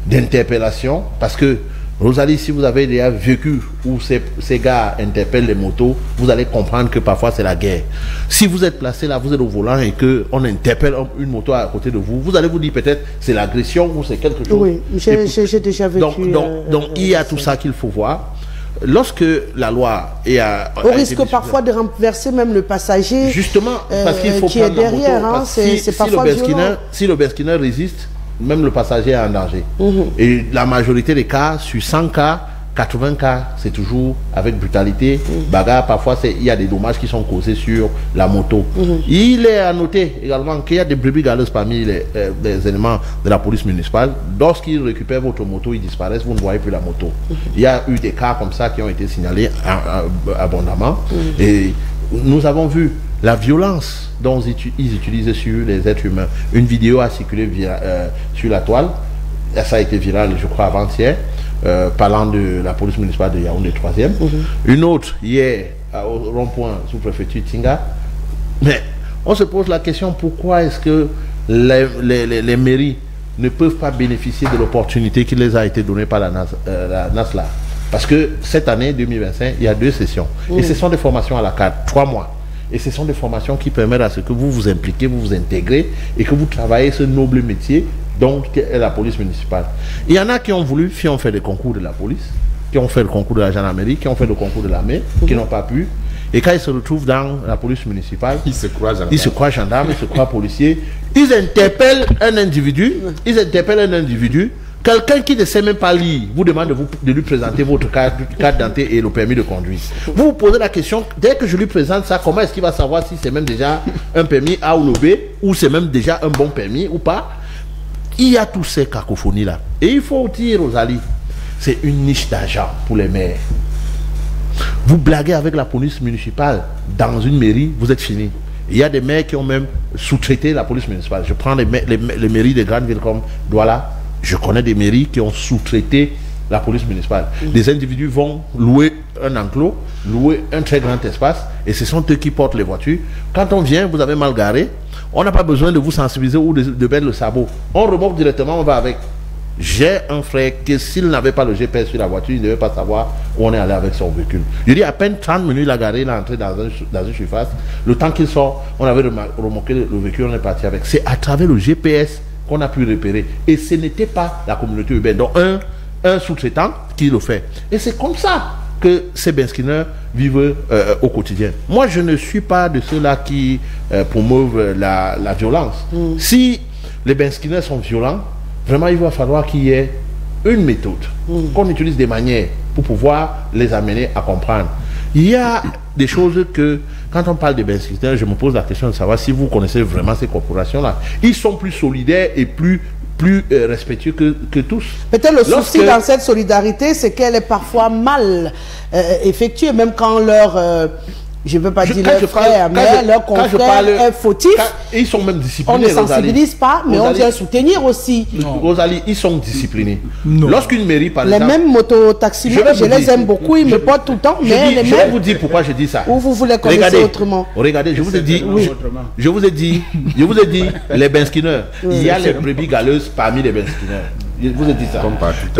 d'interpellation, parce que Rosalie, si vous avez déjà vécu où ces gars interpellent les motos, vous allez comprendre que parfois c'est la guerre. Si vous êtes placé là, vous êtes au volant et qu'on interpelle une moto à côté de vous, vous allez vous dire peut-être c'est l'agression ou c'est quelque chose. Oui, j'ai déjà vécu. Donc il y a tout ça qu'il faut voir. Lorsque la loi est au risque parfois de renverser même le passager, justement, parce qu'il faut qui est derrière, hein, c'est parfois violent. Si le Benskina résiste, même le passager est en danger. Et la majorité des cas, sur 100 cas, 80 cas, c'est toujours avec brutalité. Bagarre, parfois, il y a des dommages qui sont causés sur la moto. Il est à noter également qu'il y a des brebis galeuses parmi les éléments de la police municipale. Lorsqu'ils récupèrent votre moto, ils disparaissent, vous ne voyez plus la moto. Il y a eu des cas comme ça qui ont été signalés abondamment. Et nous avons vu la violence dont ils utilisent sur les êtres humains. Une vidéo a circulé sur la toile. Ça a été viral, je crois, avant-hier. Parlant de la police municipale de Yaoundé 3e. Une autre hier au rond-point sous-préfecture Tinga. Mais on se pose la question, pourquoi est-ce que les mairies ne peuvent pas bénéficier de l'opportunité qui les a été donnée par la NASLA? Parce que cette année 2025, il y a 2 sessions. Et ce sont des formations à la carte, 3 mois. Et ce sont des formations qui permettent à ce que vous vous impliquez, vous vous intégrez et que vous travaillez ce noble métier donc est la police municipale. Il y en a qui ont voulu, qui ont fait des concours de la police, qui ont fait le concours de la gendarmerie, qui ont fait le concours de l'armée, qui n'ont pas pu. Et quand ils se retrouvent dans la police municipale, ils se croient gendarmes, ils se croient policiers. Ils interpellent un individu, quelqu'un qui ne sait même pas lire, vous demande de lui présenter votre carte d'identité et le permis de conduire. Vous vous posez la question, dès que je lui présente ça, comment est-ce qu'il va savoir si c'est même déjà un permis A ou le B, ou c'est même déjà un bon permis ou pas? Il y a tous ces cacophonies-là. Et il faut dire, Rosalie, c'est une niche d'argent pour les maires. Vous blaguez avec la police municipale dans une mairie, vous êtes fini. Il y a des maires qui ont même sous-traité la police municipale. Je prends les mairies des grandes villes comme Douala. Je connais des mairies qui ont sous-traité la police municipale. Des individus vont louer un enclos, louer un très grand espace, et ce sont eux qui portent les voitures. Quand on vient, vous avez mal garé, on n'a pas besoin de vous sensibiliser ou de mettre le sabot. On remonte directement, on va avec. J'ai un frère que s'il n'avait pas le GPS sur la voiture, il ne devait pas savoir où on est allé avec son véhicule. Je dis à peine 30 minutes, il a garé, il est entré dans une surface. Le temps qu'il sort, on avait remonté le véhicule, on est parti avec. C'est à travers le GPS qu'on a pu repérer. Et ce n'était pas la communauté urbaine. Donc un sous-traitant qui le fait. Et c'est comme ça que ces benskinners vivent au quotidien. Moi, je ne suis pas de ceux-là qui promeuvent la violence. Si les benskinners sont violents, vraiment, il va falloir qu'il y ait une méthode, qu'on utilise des manières pour pouvoir les amener à comprendre. Il y a des choses que, quand on parle des benskinners, je me pose la question de savoir si vous connaissez vraiment ces corporations-là. Ils sont plus solidaires et plus respectueux que tous. Peut-être le souci dans cette solidarité, c'est qu'elle est parfois mal effectuée, même quand leur... je ne veux pas dire leur frère, mais leur confrère est fautif. Ils sont même disciplinés. On ne sensibilise pas, mais on vient soutenir aussi. Non. Rosalie, ils sont disciplinés. Lorsqu'une mairie, par exemple... Les mêmes mototaximens, je les aime beaucoup, ils me portent tout le temps, mais les mêmes... Je vais vous dire pourquoi je dis ça. Ou vous voulez connaître autrement? Regardez, je vous ai dit, les benskinners, il y a les brebis galeuses parmi les benskinners. Je vous ai dit ça.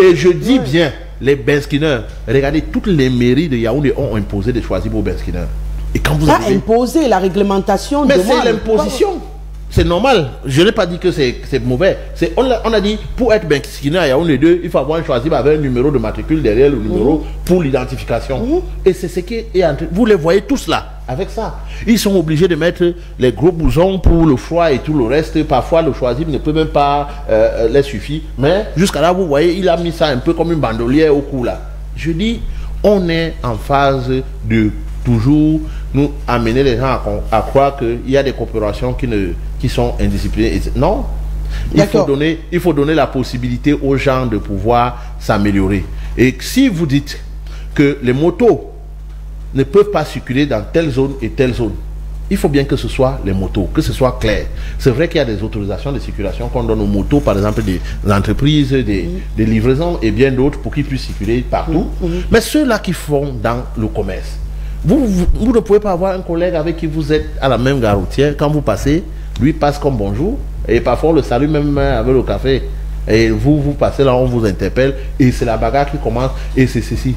Et je dis bien, les benskinners, regardez, toutes les mairies de Yaoundé ont imposé de choisir vos benskinners. Et quand vous avez imposé la réglementation, mais c'est l'imposition. C'est normal. Je n'ai pas dit que c'est mauvais. On a dit, pour être benskinneur à Yaoundé 2, il faut avoir choisi avec un numéro de matricule derrière le numéro pour l'identification. Et c'est ce qui est en train. Vous les voyez tous là, avec ça. Ils sont obligés de mettre les gros blousons pour le froid et tout le reste. Parfois, le choisir ne peut même pas les suffire. Mais jusqu'à là, vous voyez, il a mis ça un peu comme une bandolière au cou là. Je dis, on est en phase de toujours nous amener les gens à croire qu'il y a des corporations qui sont indisciplinées. Non, il faut donner la possibilité aux gens de pouvoir s'améliorer. Et si vous dites que les motos ne peuvent pas circuler dans telle zone et telle zone, il faut bien que ce soit les motos, que ce soit clair. C'est vrai qu'il y a des autorisations de circulation qu'on donne aux motos, par exemple des entreprises, des livraisons et bien d'autres pour qu'ils puissent circuler partout. Mais ceux-là qui font dans le commerce, vous ne pouvez pas avoir un collègue avec qui vous êtes à la même gare routière. Quand vous passez, lui passe comme bonjour. Et parfois, on le salue même avec le café. Et vous passez là, on vous interpelle. Et c'est la bagarre qui commence. Et c'est ceci.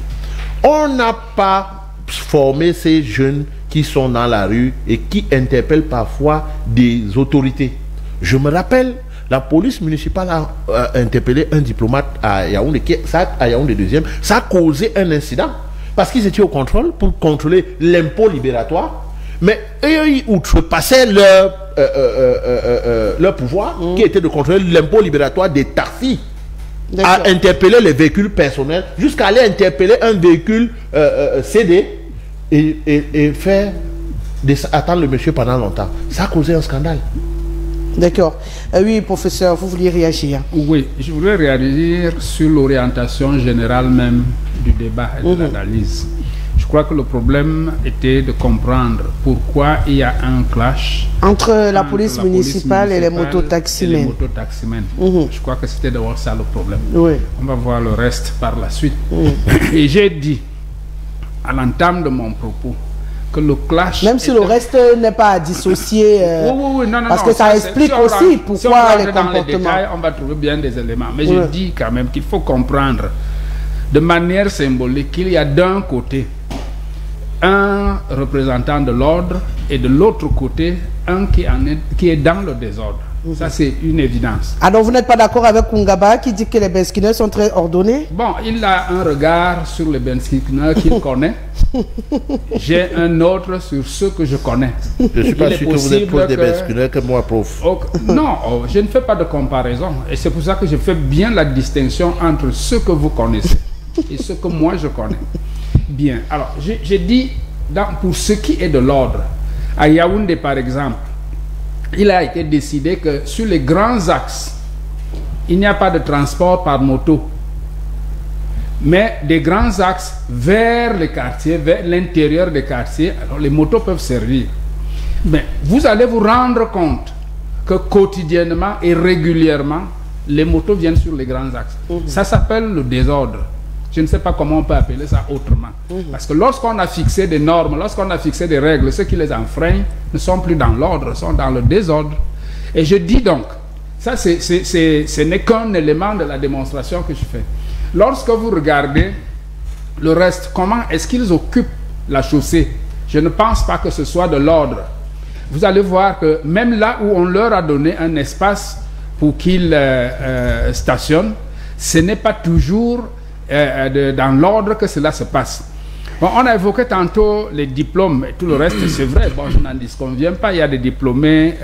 On n'a pas formé ces jeunes qui sont dans la rue et qui interpellent parfois des autorités. Je me rappelle, la police municipale a interpellé un diplomate à Yaoundé, à Yaoundé 2e. Ça a causé un incident. Parce qu'ils étaient au contrôle pour contrôler l'impôt libératoire, mais eux, ils outrepassaient leur pouvoir, qui était de contrôler l'impôt libératoire des taxis. à interpeller les véhicules personnels, jusqu'à aller interpeller un véhicule CD et faire attendre le monsieur pendant longtemps. Ça a causé un scandale. D'accord. Oui, professeur, vous vouliez réagir? Oui, je voudrais réagir sur l'orientation générale même du débat et de l'analyse. Je crois que le problème était de comprendre pourquoi il y a un clash entre la police municipale et les mototaximens. Je crois que c'était d'abord ça le problème. Oui. On va voir le reste par la suite. Et j'ai dit, à l'entame de mon propos, que le clash... Même si le reste n'est pas à dissocier, parce que ça explique aussi pourquoi les comportements... Dans les détails, on va trouver bien des éléments. Mais je dis quand même qu'il faut comprendre de manière symbolique qu'il y a d'un côté un représentant de l'ordre et de l'autre côté un qui est dans le désordre. Ça, c'est une évidence. Alors, vous n'êtes pas d'accord avec Kungaba qui dit que les Benskiners sont très ordonnés? Bon, il a un regard sur les Benskiners qu'il connaît. J'ai un autre sur ceux que je connais. Je ne suis pas sûr que vous êtes plus des Benskiners que moi, prof. Non, je ne fais pas de comparaison. Et c'est pour ça que je fais bien la distinction entre ceux que vous connaissez et ceux que moi je connais. Bien, alors, j'ai dit, pour ce qui est de l'ordre, à Yaoundé par exemple, il a été décidé que sur les grands axes, il n'y a pas de transport par moto, mais des grands axes vers les quartiers, vers l'intérieur des quartiers, alors les motos peuvent servir. Mais vous allez vous rendre compte que quotidiennement et régulièrement, les motos viennent sur les grands axes. Ça s'appelle le désordre. Je ne sais pas comment on peut appeler ça autrement. Parce que lorsqu'on a fixé des normes, lorsqu'on a fixé des règles, ceux qui les enfreignent ne sont plus dans l'ordre, sont dans le désordre. Et je dis donc, ça ce n'est qu'un élément de la démonstration que je fais. Lorsque vous regardez le reste, comment est-ce qu'ils occupent la chaussée? Je ne pense pas que ce soit de l'ordre. Vous allez voir que même là où on leur a donné un espace pour qu'ils stationnent, ce n'est pas toujours dans l'ordre que cela se passe. Bon, on a évoqué tantôt les diplômes et tout le reste, c'est vrai, bon, je n'en disconviens pas, il y a des diplômés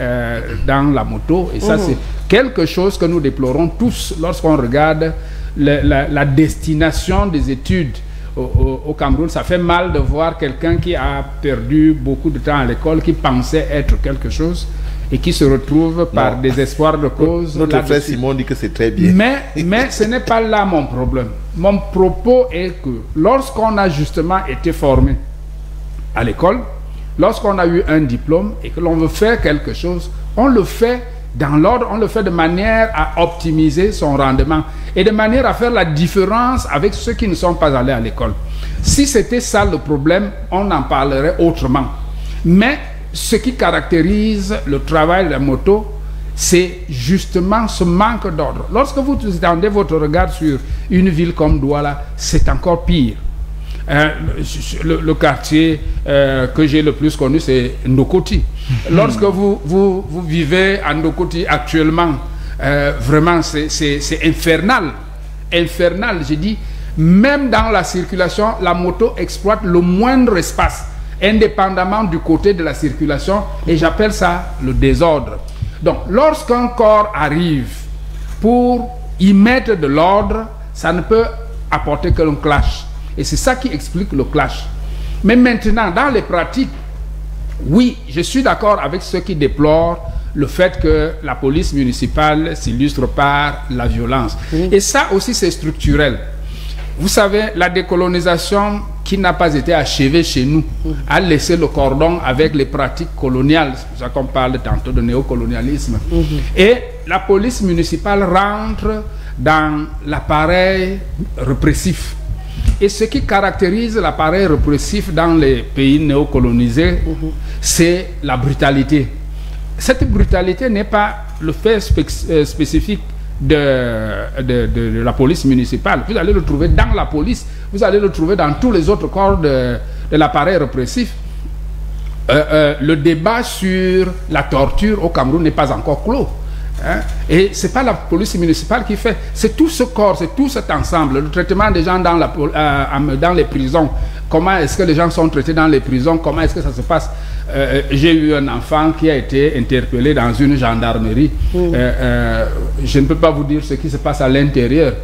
dans la moto, et ça c'est quelque chose que nous déplorons tous lorsqu'on regarde la destination des études au Cameroun. Ça fait mal de voir quelqu'un qui a perdu beaucoup de temps à l'école, qui pensait être quelque chose, et qui se retrouve par désespoir de cause. Notre frère Simon dit que c'est très bien. Mais ce n'est pas là mon problème. Mon propos est que lorsqu'on a justement été formé à l'école, lorsqu'on a eu un diplôme et que l'on veut faire quelque chose, on le fait dans l'ordre, on le fait de manière à optimiser son rendement et de manière à faire la différence avec ceux qui ne sont pas allés à l'école. Si c'était ça le problème, on en parlerait autrement. Mais ce qui caractérise le travail de la moto, c'est justement ce manque d'ordre. Lorsque vous étendez votre regard sur une ville comme Douala, c'est encore pire. Le quartier que j'ai le plus connu, c'est Ndokoti. Lorsque vous vivez à Ndokoti actuellement, vraiment c'est infernal. Infernal, j'ai dit, même dans la circulation, la moto exploite le moindre espace, indépendamment du côté de la circulation, et j'appelle ça le désordre. Donc, lorsqu'un corps arrive pour y mettre de l'ordre, ça ne peut apporter qu'un clash. Et c'est ça qui explique le clash. Mais maintenant, dans les pratiques, oui, je suis d'accord avec ceux qui déplorent le fait que la police municipale s'illustre par la violence. Et ça aussi, c'est structurel. Vous savez, la décolonisation qui n'a pas été achevée chez nous a laissé le cordon avec les pratiques coloniales. C'est pour ça qu'on parle tantôt de néocolonialisme. Et la police municipale rentre dans l'appareil répressif. Et ce qui caractérise l'appareil répressif dans les pays néocolonisés, c'est la brutalité. Cette brutalité n'est pas le fait spécifique de la police municipale. Vous allez le trouver dans la police, vous allez le trouver dans tous les autres corps de l'appareil répressif. Le débat sur la torture au Cameroun n'est pas encore clos. Et ce n'est pas la police municipale qui fait, c'est tout ce corps, c'est tout cet ensemble, le traitement des gens dans les prisons, comment est-ce que les gens sont traités dans les prisons, comment est-ce que ça se passe. J'ai eu un enfant qui a été interpellé dans une gendarmerie. Je ne peux pas vous dire ce qui se passe à l'intérieur.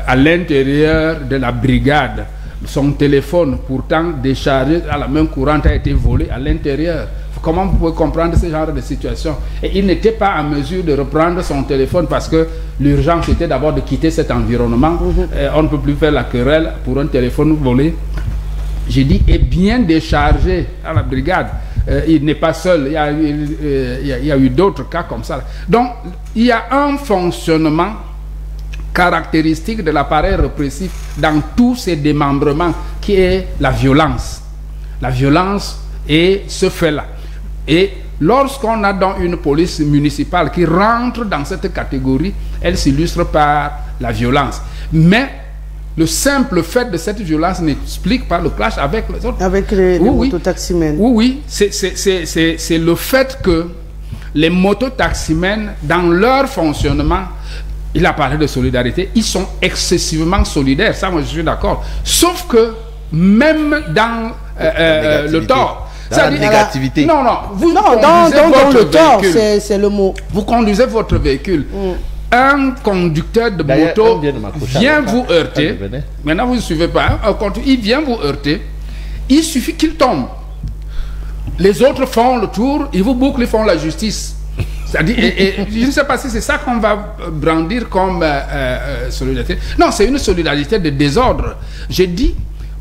À l'intérieur de la brigade, son téléphone, pourtant déchargé à la main courante, a été volé à l'intérieur. Comment vous pouvez comprendre ce genre de situation? Et il n'était pas en mesure de reprendre son téléphone parce que l'urgence était d'abord de quitter cet environnement. On ne peut plus faire la querelle pour un téléphone volé. J'ai dit, est bien déchargé à la brigade. Il n'est pas seul. Il y a eu d'autres cas comme ça. Donc, il y a un fonctionnement caractéristique de l'appareil répressif dans tous ses démembrements qui est la violence. La violence est ce fait-là. Et lorsqu'on a dans une police municipale qui rentre dans cette catégorie, elle s'illustre par la violence. Mais le simple fait de cette violence n'explique pas le clash avec les autres. Avec les mototaximens. Oui, c'est le fait que les mototaximens, dans leur fonctionnement, il a parlé de solidarité, ils sont excessivement solidaires, ça moi je suis d'accord. Sauf que même dans le tort, dans la négativité. Non, vous dans le tort, c'est le mot. Vous conduisez votre véhicule. Un conducteur de moto vient vous heurter. Maintenant, vous ne suivez pas. Il vient vous heurter. Il suffit qu'il tombe. Les autres font le tour, ils vous bouclent, ils font la justice. C'est-à-dire, je ne sais pas si c'est ça qu'on va brandir comme solidarité. Non, c'est une solidarité de désordre. J'ai dit,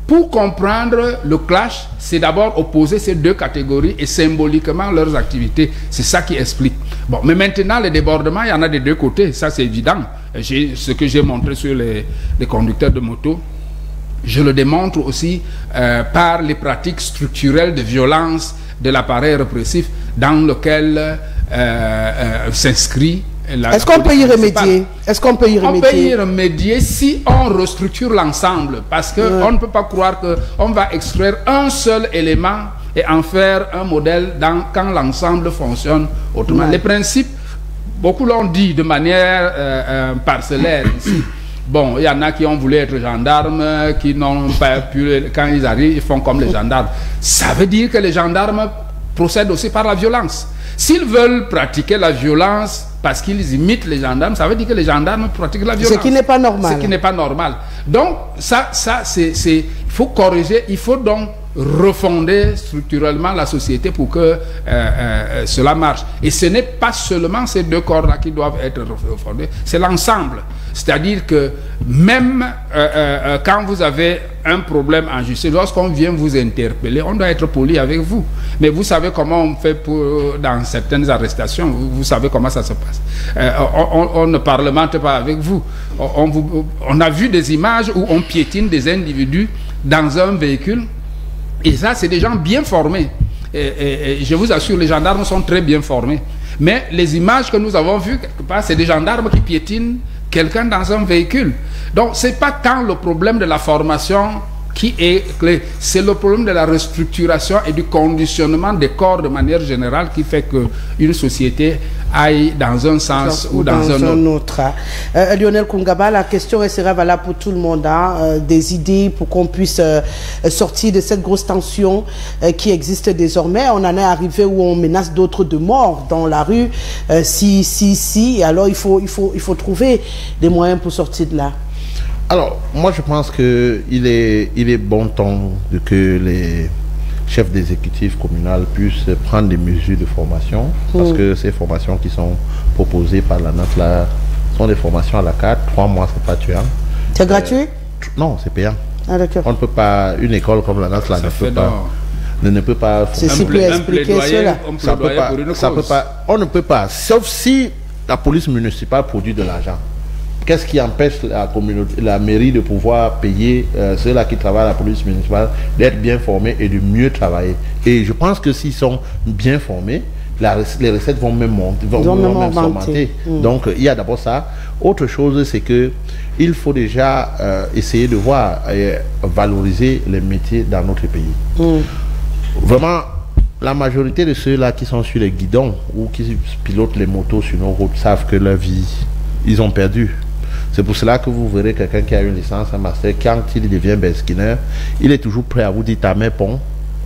pour comprendre le clash, c'est d'abord opposer ces deux catégories et symboliquement leurs activités. C'est ça qui explique. Bon, mais maintenant, les débordements, il y en a des deux côtés. Ça, c'est évident. Ce que j'ai montré sur les conducteurs de moto, je le démontre aussi par les pratiques structurelles de violence de l'appareil répressif dans lequel s'inscrit. Est-ce qu'on peut y remédier? Est-ce qu'on peut y remédier? On peut y remédier si on restructure l'ensemble, parce qu'on ne peut pas croire qu'on va extraire un seul élément et en faire un modèle quand l'ensemble fonctionne autrement. Les principes, beaucoup l'ont dit de manière parcellaire ici. Bon, il y en a qui ont voulu être gendarmes, qui n'ont pas pu, quand ils arrivent, ils font comme les gendarmes. Ça veut dire que les gendarmes procèdent aussi par la violence. S'ils veulent pratiquer la violence parce qu'ils imitent les gendarmes, ça veut dire que les gendarmes pratiquent la violence. Ce qui n'est pas normal. Ce qui n'est pas normal. Donc, il faut corriger, il faut donc refonder structurellement la société pour que cela marche. Et ce n'est pas seulement ces deux corps-là qui doivent être refondés, c'est l'ensemble. C'est-à-dire que même quand vous avez un problème en justice, lorsqu'on vient vous interpeller, on doit être poli avec vous. Mais vous savez comment on fait dans certaines arrestations, vous savez comment ça se passe. On ne parlemente pas avec vous. On a vu des images où on piétine des individus dans un véhicule. Et ça, c'est des gens bien formés. Et je vous assure, les gendarmes sont très bien formés. Mais les images que nous avons vues, quelque part, c'est des gendarmes qui piétinent quelqu'un dans un véhicule. Donc, ce n'est pas tant le problème de la formation qui est clé, c'est le problème de la restructuration et du conditionnement des corps de manière générale qui fait qu'une société aille dans un sens ou dans un autre. Lionel Koungaba, la question sera valable pour tout le monde. Des idées pour qu'on puisse sortir de cette grosse tension qui existe désormais. On en est arrivé où on menace d'autres de mort dans la rue. Et alors il faut trouver des moyens pour sortir de là. Alors, moi je pense qu'il est bon temps que les chefs d'exécutif communal puissent prendre des mesures de formation, parce que ces formations qui sont proposées par la NASLA sont des formations à la carte, 3 mois c'est pas tuant. C'est gratuit? Non, c'est payant. Ah d'accord. On ne peut pas, une école comme la NASLA ne peut pas c'est plus expliquer cela. On ne peut pas, sauf si la police municipale produit de l'argent. Qu'est-ce qui empêche la mairie de pouvoir payer ceux-là qui travaillent à la police municipale d'être bien formés et de mieux travailler? Et je pense que s'ils sont bien formés, les recettes vont même augmenter. Donc il y a d'abord ça. Autre chose, c'est que il faut déjà essayer de voir valoriser les métiers dans notre pays. Vraiment, la majorité de ceux-là qui sont sur les guidons ou qui pilotent les motos sur nos routes savent que leur vie, ils ont perdu. C'est pour cela que vous verrez quelqu'un qui a une licence, un master, quand il devient beskineur, il est toujours prêt à vous dire ta main pont,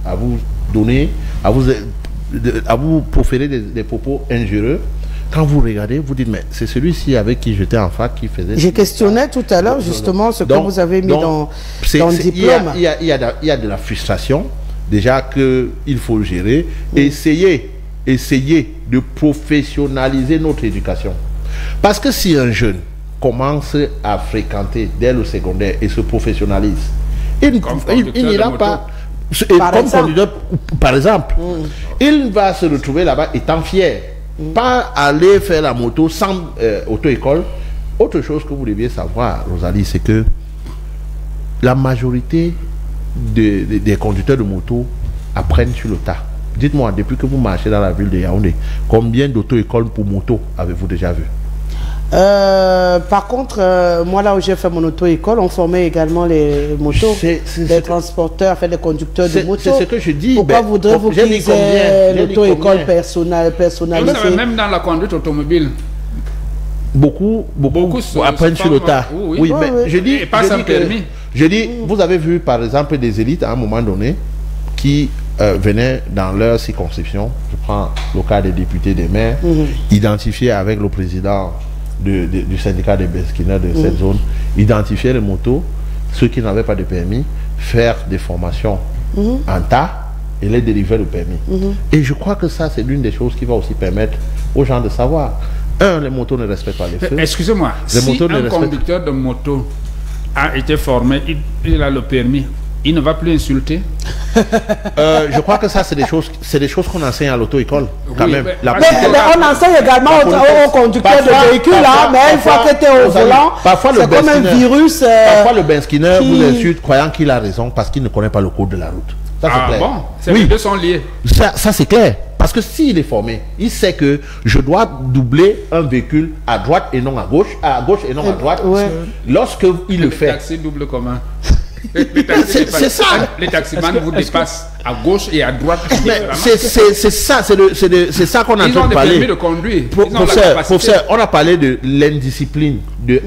à vous donner, à vous proférer des propos injurieux. Quand vous regardez, vous dites, mais c'est celui-ci avec qui j'étais en fac qui faisait... J'ai questionné tout à l'heure justement ce que vous avez mis dans le diplôme. Il y a de la frustration, déjà qu'il faut le gérer. Essayez de professionnaliser notre éducation. Parce que si un jeune commence à fréquenter dès le secondaire et se professionnalise, il n'ira pas... Par exemple, il va se retrouver là-bas étant fier. Pas aller faire la moto sans auto-école. Autre chose que vous deviez savoir, Rosalie, c'est que la majorité des conducteurs de moto apprennent sur le tas. Dites-moi, depuis que vous marchez dans la ville de Yaoundé, combien d'auto-écoles pour moto avez-vous déjà vu? Par contre, moi là où j'ai fait mon auto-école, on formait également les motos, les transporteurs, les conducteurs de moto. C'est ce que je dis. Pourquoi voudrez-vous qu'ils aient l'auto-école personnalisée? Même dans la conduite automobile. Beaucoup apprennent sur le tas. Oui, mais je dis, pas sans permis. Je dis, vous avez vu par exemple des élites à un moment donné qui venaient dans leur circonscription, je prends le cas des députés, des maires, identifiés avec le président du syndicat des beskineurs de cette zone, identifier les motos, ceux qui n'avaient pas de permis, faire des formations en tas et les délivrer le permis. Et je crois que ça, c'est l'une des choses qui va aussi permettre aux gens de savoir. Les motos ne respectent pas les feux. Excusez-moi, si un conducteur de moto a été formé, il a le permis, il ne va plus insulter? Je crois que ça, c'est des choses qu'on enseigne à l'auto-école. Quand même. Mais on enseigne également aux conducteurs de véhicules, mais une fois que tu es au volant, c'est comme un virus. Parfois, le beskineur vous insulte croyant qu'il a raison parce qu'il ne connaît pas le code de la route. Ça, c'est clair. Bon, les deux sont liés. Ça c'est clair. Parce que s'il est formé, il sait que je dois doubler un véhicule à droite et non à gauche et non à droite. Lorsque il le fait. Le taxi double commun. C'est ça. Les taximans vous dépassent à gauche et à droite. C'est ça qu'on a en train de parler. De conduire. Professeur, on a parlé de l'indiscipline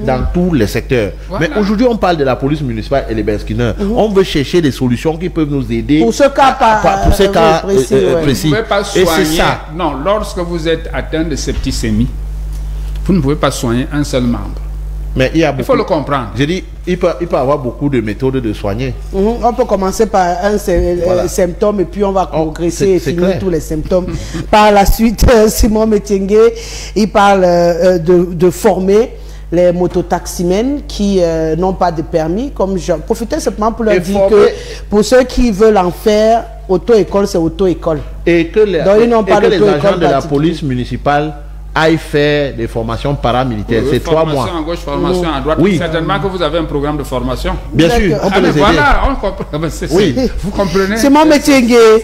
dans tous les secteurs. Voilà. Mais aujourd'hui, on parle de la police municipale et les beskineurs. On veut chercher des solutions qui peuvent nous aider. Pour ce cas, précis. Vous ne pouvez pas soigner. Et c'est ça. Non, lorsque vous êtes atteint de septicémie, vous ne pouvez pas soigner un seul membre. Mais il faut le comprendre. J'ai dit, il peut avoir beaucoup de méthodes de soigner. On peut commencer par un symptôme et puis on va progresser et finir tous les symptômes. Par la suite, Simon Metengue, il parle de former les mototaximens qui n'ont pas de permis. Comme je profitais simplement pour leur dire que pour ceux qui veulent en faire, auto-école, c'est auto-école. Et que les agents de la police municipale aille faire des formations paramilitaires. C'est 3 mois. Formation à gauche, formation à droite. Oui. Certainement que vous avez un programme de formation. Bien sûr, on peut les aider. Voilà, on comprend. Vous comprenez? C'est mon métier. Monsieur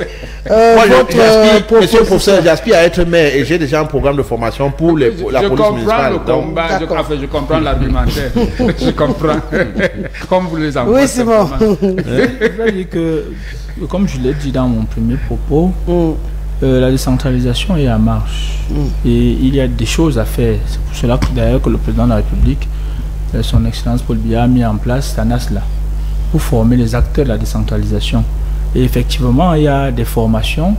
le professeur, j'aspire à être maire et j'ai déjà un programme de formation pour la police municipale. Je comprends l'argumentaire. Je comprends. Comme vous les envoyez. Oui, c'est bon. Je veux dire que, comme je l'ai dit dans mon premier propos, la décentralisation est en marche et il y a des choses à faire. C'est pour cela que d'ailleurs que le président de la République, son excellence Paul Biya, a mis en place TANAS-là pour former les acteurs de la décentralisation. Et effectivement, il y a des formations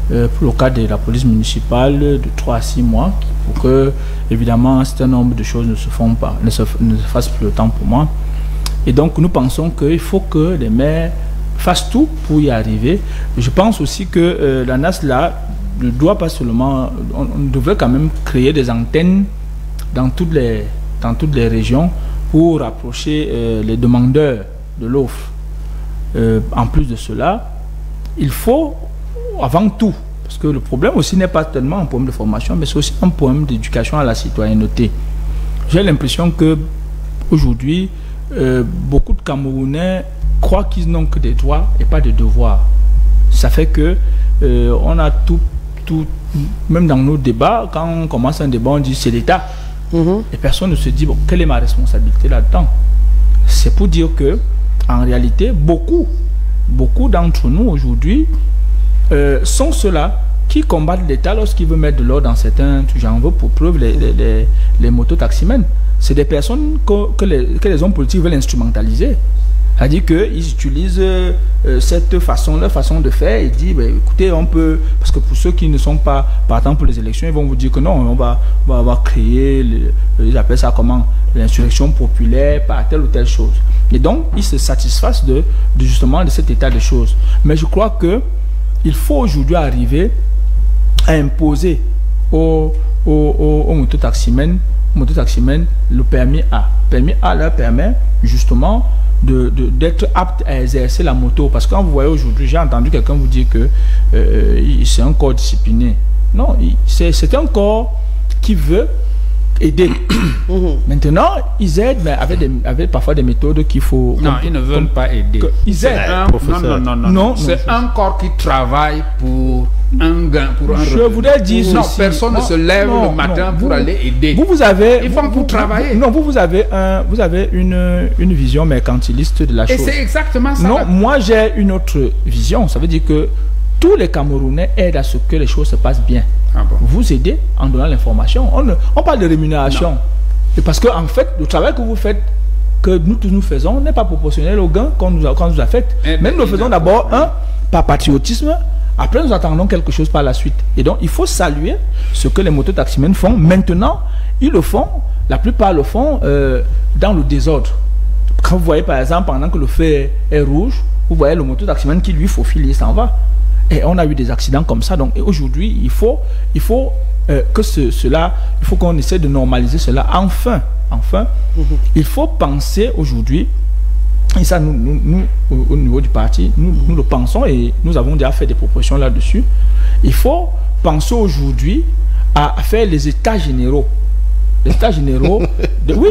pour le cas de la police municipale de 3 à 6 mois pour que, évidemment, un certain nombre de choses ne se font pas, ne se fassent plus le temps pour moi. Et donc, nous pensons qu'il faut que les maires fasse tout pour y arriver. Je pense aussi que la NAS là ne doit pas seulement, on devrait quand même créer des antennes dans toutes les régions pour rapprocher les demandeurs de l'offre. En plus de cela, il faut avant tout, parce que le problème aussi n'est pas tellement un problème de formation, mais c'est aussi un problème d'éducation à la citoyenneté. J'ai l'impression que aujourd'hui, beaucoup de Camerounais croient qu'ils n'ont que des droits et pas de devoirs. Ça fait que on a tout, même dans nos débats, quand on commence un débat, on dit c'est l'État. Et personne ne se dit, bon, quelle est ma responsabilité là-dedans? C'est pour dire que, en réalité, beaucoup d'entre nous aujourd'hui sont ceux-là qui combattent l'État lorsqu'il veut mettre de l'ordre dans certains. J'en veux pour preuve les mototaximens. c'est des personnes que les hommes politiques veulent instrumentaliser. C'est-à-dire qu'ils utilisent cette façon, leur façon de faire, et disent, écoutez, on peut, parce que pour ceux qui ne sont pas partants pour les élections, ils vont vous dire que non, on va créer, ils appellent ça comment, l'insurrection populaire par telle ou telle chose. Et donc, ils se satisfassent justement de cet état de choses. Mais je crois que il faut aujourd'hui arriver à imposer aux mototaximens le permis A. Le permis A leur permet justement d'être apte à exercer la moto. Parce que quand vous voyez aujourd'hui, j'ai entendu quelqu'un vous dire que c'est un corps discipliné. Non, c'est un corps qui veut aider. Maintenant, ils aident, mais avec parfois des méthodes qu'il faut... Non, ils ne veulent pas aider. Ils aident. Non. C'est un corps qui travaille pour un gain, pour un Je voudrais dire non, ceci. personne ne se lève le matin pour aller aider. Vous avez... Ils font pour travailler. Non, vous avez une vision mercantiliste de la chose. Et c'est exactement ça. Non, moi j'ai une autre vision. Ça veut dire que tous les Camerounais aident à ce que les choses se passent bien. Ah bon. Vous aidez en donnant l'information. On parle de rémunération. Et parce que en fait, le travail que vous faites, que nous tous nous faisons, n'est pas proportionnel au gain qu'on nous a fait. Mais nous le faisons d'abord, par patriotisme. Après, nous attendons quelque chose par la suite. Et donc, il faut saluer ce que les mototaximens font. Maintenant, ils le font, la plupart le font dans le désordre. Quand vous voyez, par exemple, pendant que le feu est rouge, vous voyez le mototaximen qui lui faufile, il s'en va. Et on a eu des accidents comme ça. Donc aujourd'hui, il faut que cela, il faut qu'on essaie de normaliser cela. Enfin, il faut penser aujourd'hui, et ça nous au niveau du parti, nous le pensons et nous avons déjà fait des propositions là-dessus. Il faut penser aujourd'hui à faire les états généraux. Les états généraux de, oui,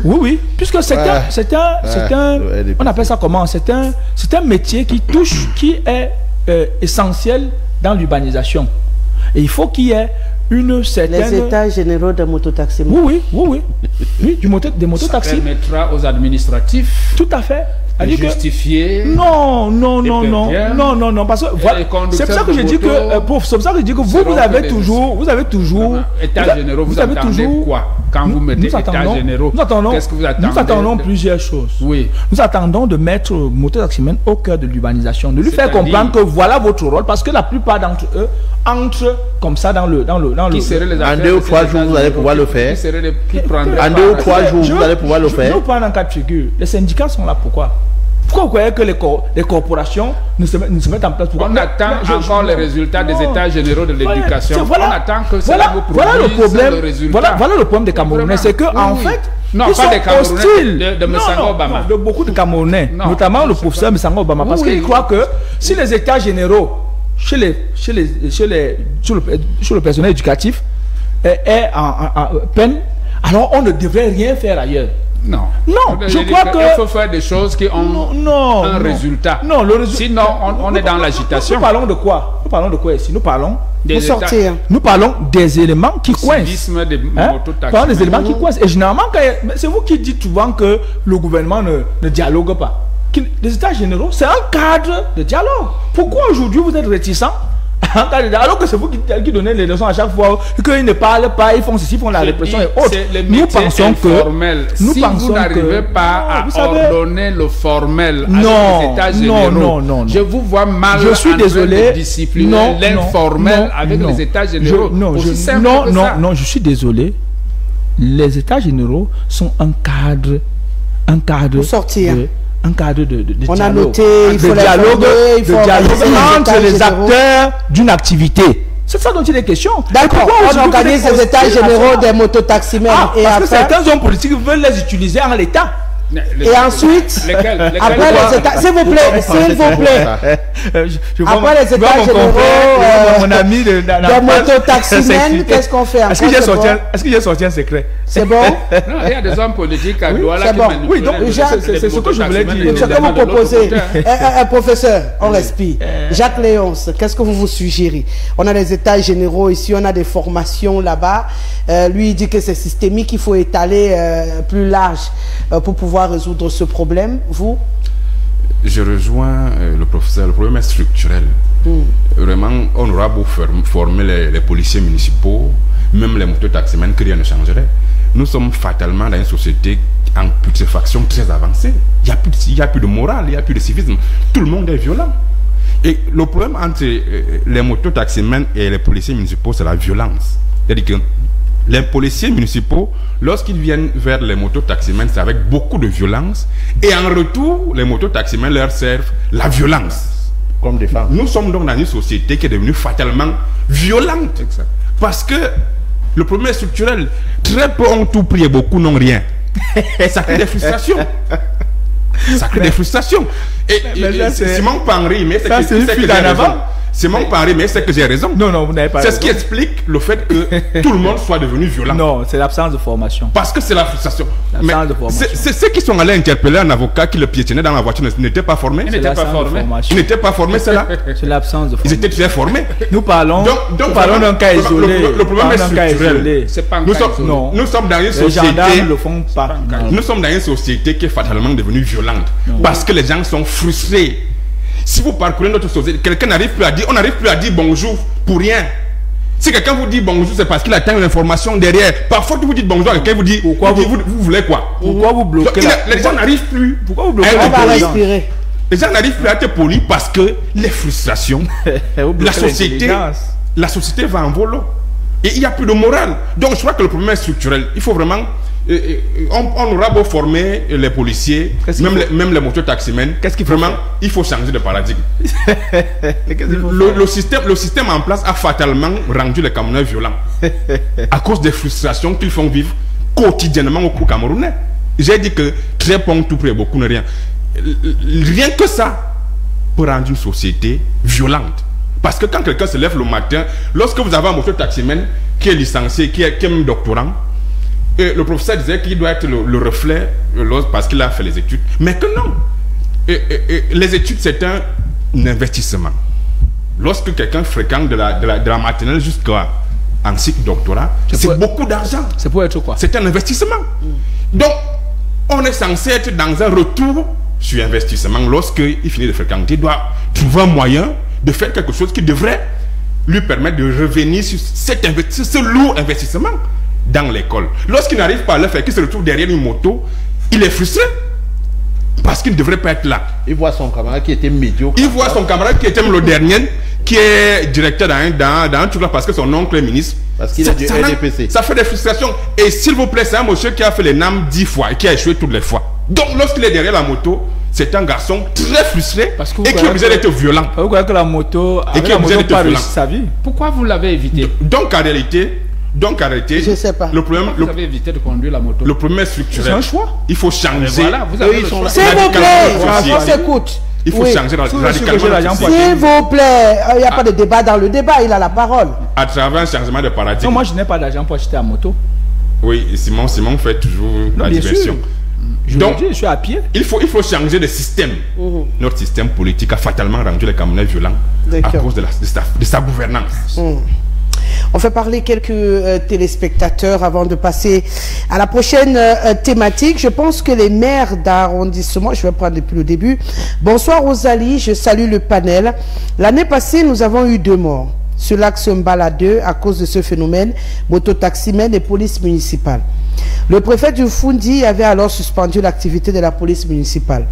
oui, puisque on appelle ça comment? C'est un métier qui est essentiel dans l'urbanisation. Et il faut qu'il y ait une certaine... Les états généraux de mototaxi. Oui, des mototaxis. Ça permettra aux administratifs... Tout à fait. De justifier... Non, parce que voilà, c'est pour ça que je dis que, c'est pour ça que je dis que vous avez toujours... États généraux, vous attendez quoi? Quand vous mettez états généraux, qu'est-ce que vous attendez? Nous attendons plusieurs choses. Oui. Nous attendons de mettre le mototaximen au cœur de l'urbanisation, de lui faire comprendre que voilà votre rôle, parce que la plupart d'entre eux entrent comme ça dans le... En 2 ou 3 jours, vous allez pouvoir le faire. En 2 ou 3 jours, vous allez pouvoir le faire. Je vais vous prendre un cas de figure. Les syndicats sont là pourquoi? Pourquoi vous croyez que les corporations ne se mettent en place? Pourquoi? On attend encore les résultats des états généraux de l'éducation. Voilà, on attend que cela vous voilà le problème. Le résultat. Voilà le problème des Camerounais, c'est que en fait, non, ils pas sont des Camerounais, hostiles de Messanga Obama. De beaucoup de Camerounais, notamment le professeur Messanga Obama, parce qu'il croit que si les états généraux sur le personnel éducatif est en peine, alors on ne devrait rien faire ailleurs. Non, je crois que... Il faut faire des choses qui ont un résultat. Non, le résultat... Sinon, on est dans l'agitation. Nous parlons de quoi? Nous parlons de quoi ici? Nous parlons... Nous parlons des éléments qui coincent. Des parlons des éléments qui coincent. Et généralement, c'est vous qui dites souvent que le gouvernement ne dialogue pas. Les états généraux, c'est un cadre de dialogue. Pourquoi aujourd'hui vous êtes réticents? Alors que c'est vous qui donnez les leçons à chaque fois, qu'ils ne parlent pas, ils font ceci, ils font la répression et autres. Nous pensons que si vous n'arrivez pas à ordonner le formel avec les états généraux, je vous vois mal de discipliner l'informel avec les états généraux. Non, je suis désolé. Les états généraux sont un cadre pour sortir. Un cadre de on dialogue. A noté, il faut de dialogue entre les acteurs d'une activité. C'est ça dont il est question. D'accord, on organise les états généraux des mototaximens. Parce que certains hommes politiques veulent les utiliser en l'état. Et ensuite, après les états, s'il vous plaît, après les états généraux, mon ami de mototaximens, qu'est-ce qu'on fait? Est-ce que j'ai sorti un secret? C'est bon? Non, il y a des hommes politiques à Douala qui manipulent. Oui, donc c'est ce que je voulais dire. Ce que vous proposez, professeur, on respire. Jacques Léonce, qu'est-ce que vous suggérez? On a les états généraux ici, on a des formations là-bas. Lui, il dit que c'est systémique, il faut étaler plus large pour pouvoir résoudre ce problème. Vous? je rejoins le professeur. Le problème est structurel. Vraiment, on aura beau former les policiers municipaux, même les mototaximens, que rien ne changerait. Nous sommes fatalement dans une société en putréfaction très avancée. Il n'y a plus de morale, il n'y a plus de civisme. Tout le monde est violent. Et le problème entre les mototaximens et les policiers municipaux, c'est la violence. C'est-à-dire que les policiers municipaux, lorsqu'ils viennent vers les mototaximens, c'est avec beaucoup de violence. Et en retour, les mototaximens leur servent la violence. Comme des femmes. Nous sommes donc dans une société qui est devenue fatalement violente. Exact. Parce que le problème est structurel. Très peu ont tout pris et beaucoup n'ont rien. Ça crée des frustrations. Ça crée des frustrations. Et Simon Panry, mais c'est que j'ai raison. Simon Panry, mais c'est que j'ai raison. Non, vous n'avez pas raison. C'est ce qui explique le fait que tout le monde soit devenu violent. Non, c'est l'absence de formation. Parce que c'est la frustration. C'est ceux qui sont allés interpeller un avocat qui le piétinait dans la voiture n'étaient pas formés. Ils n'étaient pas formés. Ils n'étaient pas formés, c'est là. C'est l'absence de formation. Ils étaient très formés. Nous parlons d'un cas isolé. Le problème est structurel. C'est pas un cas isolé. Nous sommes dans une société. Les gendarmes le font pas. Nous sommes dans une société qui est fatalement devenue violente. Parce que les gens sont frustrés. Si vous parcourez notre société, quelqu'un n'arrive plus à dire, on n'arrive plus à dire bonjour pour rien. Si quelqu'un vous dit bonjour, c'est parce qu'il attend une information derrière. Parfois, vous dites bonjour à quelqu'un, vous dit, pourquoi vous voulez quoi? Pourquoi vous bloquez? Les gens n'arrivent plus. Pourquoi vous bloquez? Les gens n'arrivent plus à être polis parce que les frustrations, la société va en volo. Et il n'y a plus de morale. Donc, je crois que le problème est structurel. Il faut vraiment... on aura beau former les policiers, même les mototaximens. Qu'est-ce qu'il faut vraiment, il faut changer de paradigme. le système en place a fatalement rendu les Camerounais violents à cause des frustrations qu'ils font vivre quotidiennement aux Camerounais. J'ai dit que très peu tout près, beaucoup ne rien. Rien que ça peut rendre une société violente. Parce que quand quelqu'un se lève le matin, lorsque vous avez un mototaximen qui est licencié, qui est même doctorant, et le professeur disait qu'il doit être le reflet parce qu'il a fait les études. Mais que non. Les études, c'est un investissement. Lorsque quelqu'un fréquente de la maternelle jusqu'à un cycle doctorat, c'est beaucoup d'argent. C'est pour être quoi? C'est un investissement. Donc, on est censé être dans un retour sur investissement. Lorsqu'il finit de fréquenter, il doit trouver un moyen de faire quelque chose qui devrait lui permettre de revenir sur ce lourd investissement dans l'école. Lorsqu'il n'arrive pas à le faire, qu'il se retrouve derrière une moto, il est frustré parce qu'il ne devrait pas être là. Il voit son camarade qui était médiocre. Il voit son camarade qui était le dernier, qui est directeur dans un truc là parce que son oncle est ministre. Parce qu'il est du RDPC. Ça fait des frustrations. Et s'il vous plaît, c'est un monsieur qui a fait les NAM 10 fois et qui a échoué toutes les fois. Donc lorsqu'il est derrière la moto, c'est un garçon très frustré et qui est obligé d'être violent. Vous croyez que la moto a pas réussi sa vie? Pourquoi vous l'avez évité? Donc en réalité, je sais pas. Le problème, vous avez évité de conduire la moto. Le problème est structurel. C'est un choix. Il faut changer. Voilà, vous avez le choix. S'il vous plaît, on s'écoute. Il faut changer radicalement. S'il vous plaît, il n'y a pas de débat dans le débat, il a la parole. À travers un changement de paradigme. Non, moi je n'ai pas d'argent pour acheter la moto. Oui, Simon fait toujours la diversion. Donc, je suis à pied. Il faut changer de système. Notre système politique a fatalement rendu les Camerounais violents à cause de sa gouvernance. On fait parler quelques téléspectateurs avant de passer à la prochaine thématique. Je pense que les maires d'arrondissement, je vais prendre depuis le début. Bonsoir Rosalie, je salue le panel. L'année passée, nous avons eu 2 morts sur l'axe Mbala 2 à cause de ce phénomène, mototaximène et police municipale. Le préfet du Fundi avait alors suspendu l'activité de la police municipale.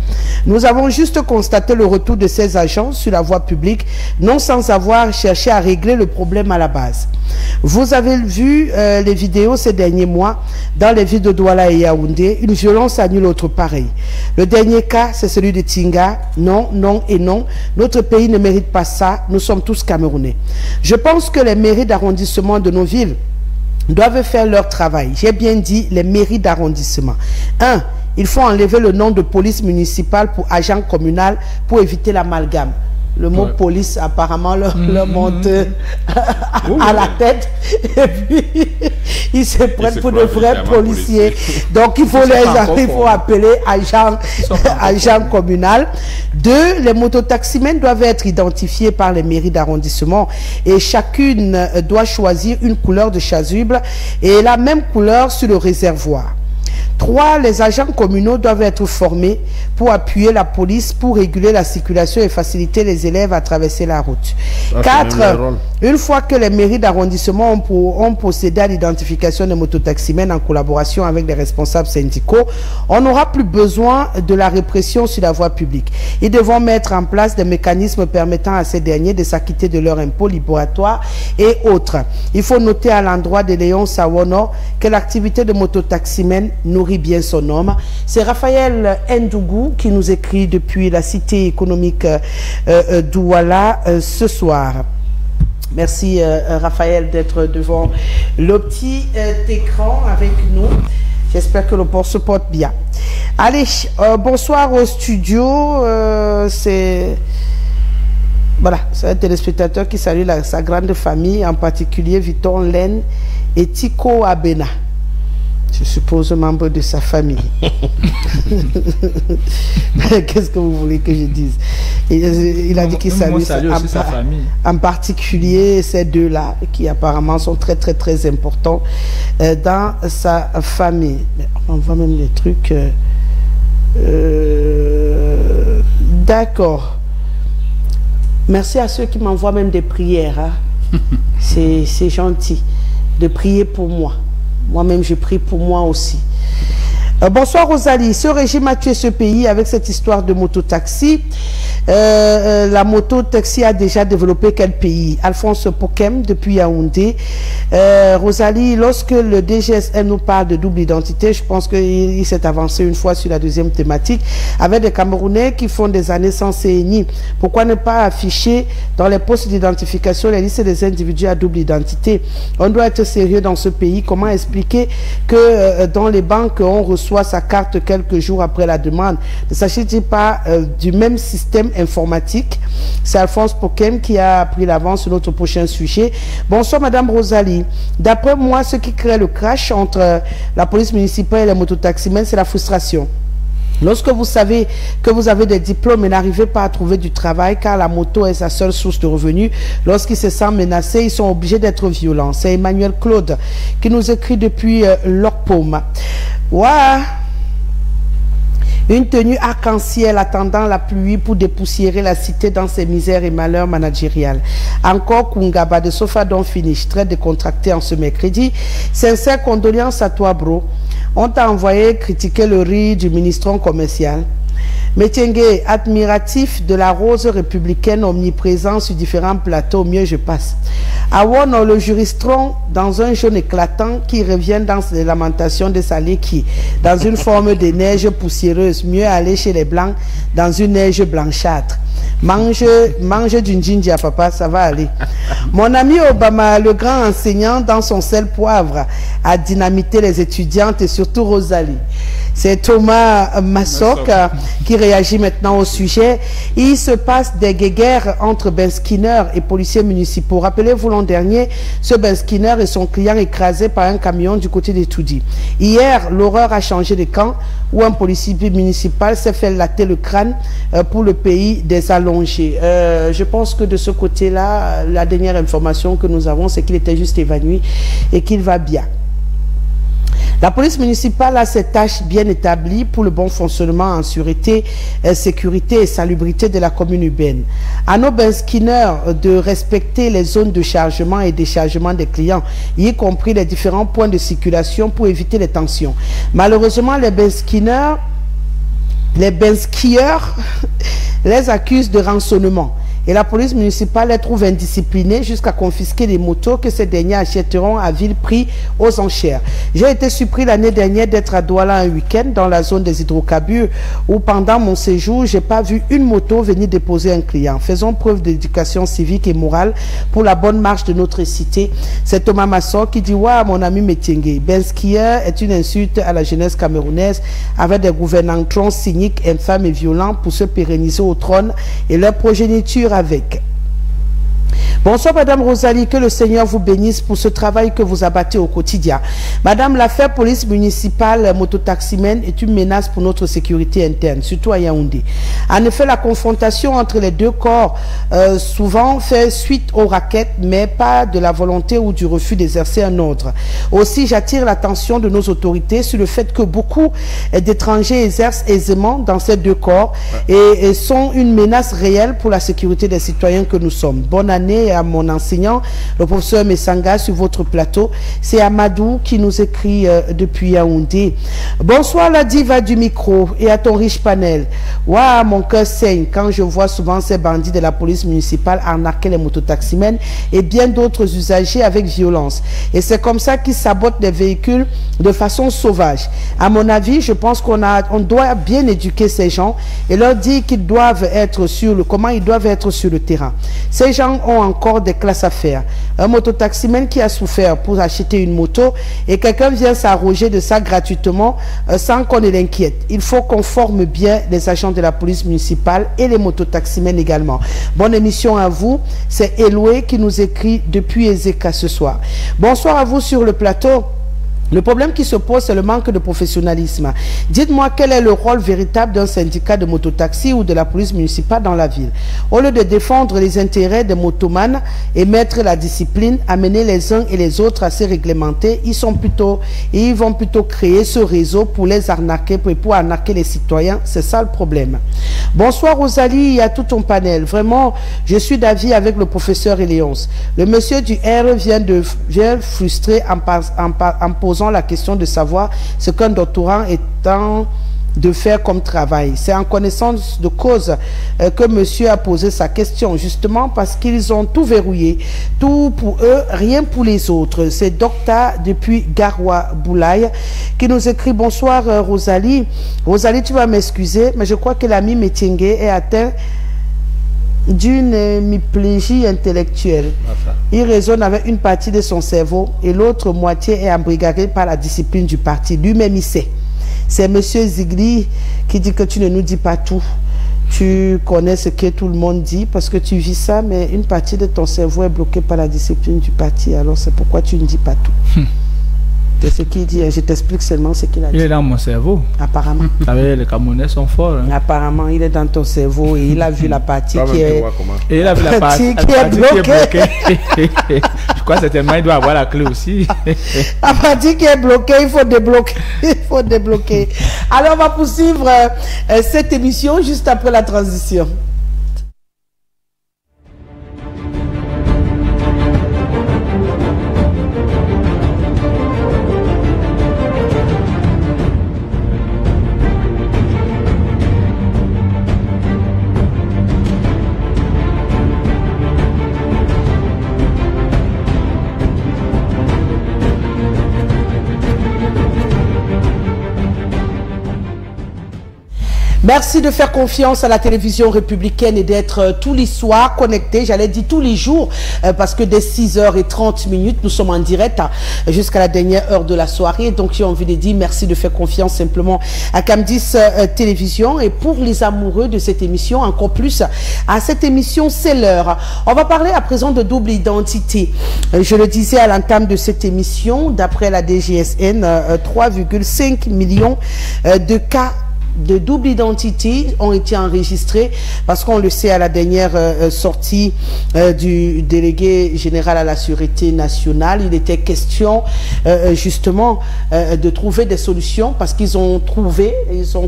Nous avons juste constaté le retour de ces agents sur la voie publique, non sans avoir cherché à régler le problème à la base. Vous avez vu les vidéos ces derniers mois dans les villes de Douala et Yaoundé, une violence à nul autre pareil. Le dernier cas, c'est celui de Tinga. Non, non et non. Notre pays ne mérite pas ça. Nous sommes tous Camerounais. Je pense que les mairies d'arrondissement de nos villes doivent faire leur travail. J'ai bien dit les mairies d'arrondissement. 1. Il faut enlever le nom de police municipale pour agent communal pour éviter l'amalgame. Le mot police apparemment leur monte à la tête et puis ils se prennent pour de vrais policiers. Donc il faut appeler agent communal. 2. Les mototaximens doivent être identifiés par les mairies d'arrondissement et chacune doit choisir une couleur de chasuble et la même couleur sur le réservoir. 3, les agents communaux doivent être formés pour appuyer la police, pour réguler la circulation et faciliter les élèves à traverser la route. 4, une fois que les mairies d'arrondissement ont procédé à l'identification des mototaximens en collaboration avec les responsables syndicaux, on n'aura plus besoin de la répression sur la voie publique. Ils devront mettre en place des mécanismes permettant à ces derniers de s'acquitter de leurs impôts libératoires et autres. Il faut noter à l'endroit de Léon Sawono que l'activité de mototaximen nourrit bien son homme. C'est Raphaël Ndougou qui nous écrit depuis la cité économique d'Ouala ce soir. Merci Raphaël d'être devant le petit écran avec nous. J'espère que le port se porte bien. Allez, bonsoir au studio. C'est un téléspectateur qui salue sa grande famille, en particulier Victor Len et Tiko Abena. Je suppose membre de sa famille. Qu'est-ce que vous voulez que je dise? Il a dit qu'il salue sa famille. En particulier ces deux-là, qui apparemment sont très très très importants dans sa famille. Mais on voit même des trucs... D'accord. Merci à ceux qui m'envoient même des prières. Hein. C'est gentil de prier pour moi. Moi-même, je prie pour moi aussi. Bonsoir Rosalie. Ce régime a tué ce pays avec cette histoire de mototaxi. La mototaxi a déjà développé quel pays? Alphonse Pokem depuis Yaoundé. Rosalie, lorsque le DGSN nous parle de double identité, je pense qu'il s'est avancé une fois sur la deuxième thématique, avec des Camerounais qui font des années sans CNI. Pourquoi ne pas afficher dans les postes d'identification les listes des individus à double identité? On doit être sérieux dans ce pays. Comment expliquer que dans les banques, on reçoit sa carte quelques jours après la demande? Ne s'agit-il pas du même système informatique? C'est Alphonse Pokem qui a pris l'avance sur notre prochain sujet. Bonsoir Madame Rosalie. D'après moi, ce qui crée le crash entre la police municipale et les mototaximens, c'est la frustration. Lorsque vous savez que vous avez des diplômes et n'arrivez pas à trouver du travail car la moto est sa seule source de revenus, lorsqu'ils se sentent menacés, ils sont obligés d'être violents. C'est Emmanuel Claude qui nous écrit depuis l'Orpaume. Ouah! Une tenue arc-en-ciel attendant la pluie pour dépoussiérer la cité dans ses misères et malheurs managériales. Encore Kungaba de Sofadon Finish, très décontracté en ce mercredi. Sincères condoléances à toi, bro. On t'a envoyé critiquer le riz du ministron commercial. Metienge, admiratif de la rose républicaine omniprésent sur différents plateaux, mieux je passe. Awon, le juristron dans un jaune éclatant qui revient dans les lamentations de Saleki, dans une forme de neige poussiéreuse, mieux aller chez les blancs dans une neige blanchâtre. Mange du ginger, papa, ça va aller. Mon ami Obama, le grand enseignant, dans son sel poivre, a dynamité les étudiantes et surtout Rosalie. C'est Thomas Massok qui réagit maintenant au sujet. Il se passe des guéguerres entre Ben Skinner et policiers municipaux. Rappelez-vous l'an dernier, ce Ben Skinner et son client écrasés par un camion du côté des Toudi. Hier, l'horreur a changé de camp où un policier municipal s'est fait latter le crâne pour le pays des allongés. Je pense que de ce côté-là, la dernière information que nous avons, c'est qu'il était juste évanoui et qu'il va bien. La police municipale a ses tâches bien établies pour le bon fonctionnement en sûreté, sécurité et salubrité de la commune urbaine. À nos Ben Skinner de respecter les zones de chargement et déchargement des clients, y compris les différents points de circulation pour éviter les tensions. Malheureusement, les Ben Skinner, les Ben skieurs les accusent de rançonnement. Et la police municipale les trouve indisciplinés jusqu'à confisquer les motos que ces derniers achèteront à vil prix aux enchères. J'ai été surpris l'année dernière d'être à Douala un week-end dans la zone des hydrocarbures où pendant mon séjour, je n'ai pas vu une moto venir déposer un client. Faisons preuve d'éducation civique et morale pour la bonne marche de notre cité. C'est Thomas Masson qui dit « Ouah, mon ami Metienge, Ben Skier est une insulte à la jeunesse camerounaise avec des gouvernants cyniques, infâmes et violents pour se pérenniser au trône et leur progéniture avec. » Bonsoir Madame Rosalie, que le Seigneur vous bénisse pour ce travail que vous abattez au quotidien. Madame, l'affaire police municipale mototaximène est une menace pour notre sécurité interne, surtout à Yaoundé. En effet, la confrontation entre les deux corps souvent fait suite aux raquettes, mais pas de la volonté ou du refus d'exercer un ordre. Aussi, j'attire l'attention de nos autorités sur le fait que beaucoup d'étrangers exercent aisément dans ces deux corps et sont une menace réelle pour la sécurité des citoyens que nous sommes. Bonne année à mon enseignant, le professeur Messanga, sur votre plateau. C'est Amadou qui nous écrit depuis Yaoundé. Bonsoir la diva du micro et à ton riche panel. Waouh, mon cœur saigne quand je vois souvent ces bandits de la police municipale arnaquer les mototaximènes et bien d'autres usagers avec violence. Et c'est comme ça qu'ils sabotent les véhicules de façon sauvage. À mon avis, je pense qu'on doit bien éduquer ces gens et leur dire qu'ils doivent être comment ils doivent être sur le terrain. Ces gens ont encore des classes à faire. Un mototaximène qui a souffert pour acheter une moto et quelqu'un vient s'arroger de ça gratuitement sans qu'on ne l'inquiète. Il faut qu'on forme bien les agents de la police municipale et les mototaximènes également. Bonne émission à vous. C'est Eloué qui nous écrit depuis Ezeka ce soir. Bonsoir à vous sur le plateau. Le problème qui se pose, c'est le manque de professionnalisme. Dites-moi quel est le rôle véritable d'un syndicat de mototaxi ou de la police municipale dans la ville. Au lieu de défendre les intérêts des motomanes et mettre la discipline, amener les uns et les autres à se réglementer, ils vont plutôt créer ce réseau pour les arnaquer, pour arnaquer les citoyens. C'est ça le problème. Bonsoir Rosalie, il y a tout ton panel. Vraiment, je suis d'avis avec le professeur Eléonce. Le monsieur du R vient frustrer en posant la question de savoir ce qu'un doctorant est en de faire comme travail. C'est en connaissance de cause que monsieur a posé sa question, justement parce qu'ils ont tout verrouillé, tout pour eux, rien pour les autres. C'est Docta depuis Garoua Boulaye qui nous écrit: bonsoir Rosalie. Rosalie, tu vas m'excuser, mais je crois que l'ami Métiengue est atteint d'une hémiplégie intellectuelle. Il raisonne avec une partie de son cerveau et l'autre moitié est embrigadée par la discipline du parti. Lui-même, il sait. C'est M. Zigli qui dit que tu ne nous dis pas tout. Tu connais ce que tout le monde dit parce que tu vis ça, mais une partie de ton cerveau est bloquée par la discipline du parti. Alors c'est pourquoi tu ne dis pas tout. C'est ce qu'il dit. Je t'explique seulement ce qu'il a dit. Il est dans mon cerveau. Apparemment. Les Camerounais sont forts. Hein. Apparemment, il est dans ton cerveau et il a vu la partie qui est... Et il a vu la partie qui est bloquée. Je crois que certainement il doit avoir la clé aussi. La partie qui est bloquée, il faut débloquer. Il faut débloquer. Alors, on va poursuivre cette émission juste après la transition. Merci de faire confiance à la télévision républicaine et d'être tous les soirs connectés, j'allais dire tous les jours, parce que dès 6h30, nous sommes en direct jusqu'à la dernière heure de la soirée. Donc j'ai envie de dire merci de faire confiance simplement à Camdis Télévision et pour les amoureux de cette émission, encore plus à cette émission C'est l'heure. On va parler à présent de double identité. Je le disais à l'entame de cette émission, d'après la DGSN, 3,5 millions de cas de double identité ont été enregistrés parce qu'on le sait à la dernière sortie du délégué général à la sûreté nationale, il était question justement de trouver des solutions parce qu'ils ont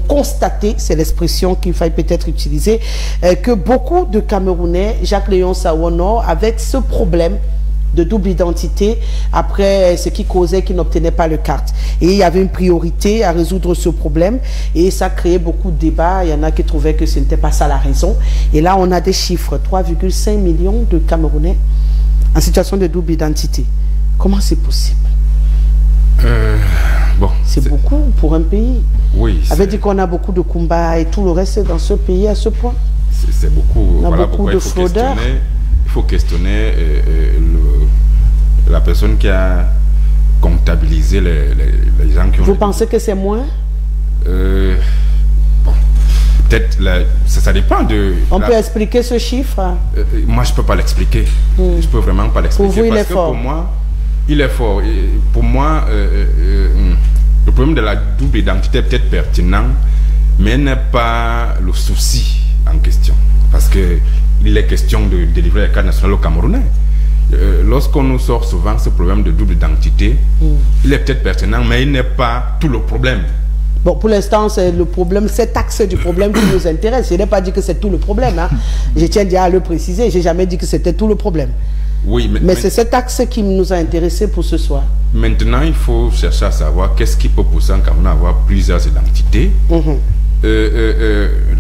constaté, c'est l'expression qu'il faille peut-être utiliser, que beaucoup de Camerounais, Jacques Léon Sawono, avec ce problème de double identité après ce qui causait qu'ils n'obtenaient pas le carte. Et il y avait une priorité à résoudre ce problème et ça créait beaucoup de débats. Il y en a qui trouvaient que ce n'était pas ça la raison. Et là, on a des chiffres, 3,5 millions de Camerounais en situation de double identité. Comment c'est possible? Bon, c'est beaucoup pour un pays. Oui. Ça veut dire qu'on a beaucoup de combats et tout le reste dans ce pays à ce point. C'est beaucoup. On a beaucoup de fraudeurs. Il faut questionner la personne qui a comptabilisé les gens qui ont... Vous pensez que c'est moins? Bon. peut-être, ça dépend de... On peut expliquer ce chiffre? Moi, je ne peux pas l'expliquer. Je peux vraiment pas l'expliquer. Pour vous, il est fort. Pour moi, il est fort. Et pour moi, le problème de la double identité est peut-être pertinent, mais n'est pas le souci en question. Parce qu'il est question de délivrer le cadre national au Camerounais. Lorsqu'on nous sort souvent ce problème de double identité, il est peut-être pertinent, mais il n'est pas tout le problème. Bon, pour l'instant, c'est le problème, cet axe du problème qui nous intéresse. Je n'ai pas dit que c'est tout le problème. Hein. Je tiens déjà à le préciser. Je n'ai jamais dit que c'était tout le problème. Oui, mais c'est cet axe qui nous a intéressés pour ce soir. Maintenant, il faut chercher à savoir qu'est-ce qui peut pousser un Cameroun à avoir plusieurs identités.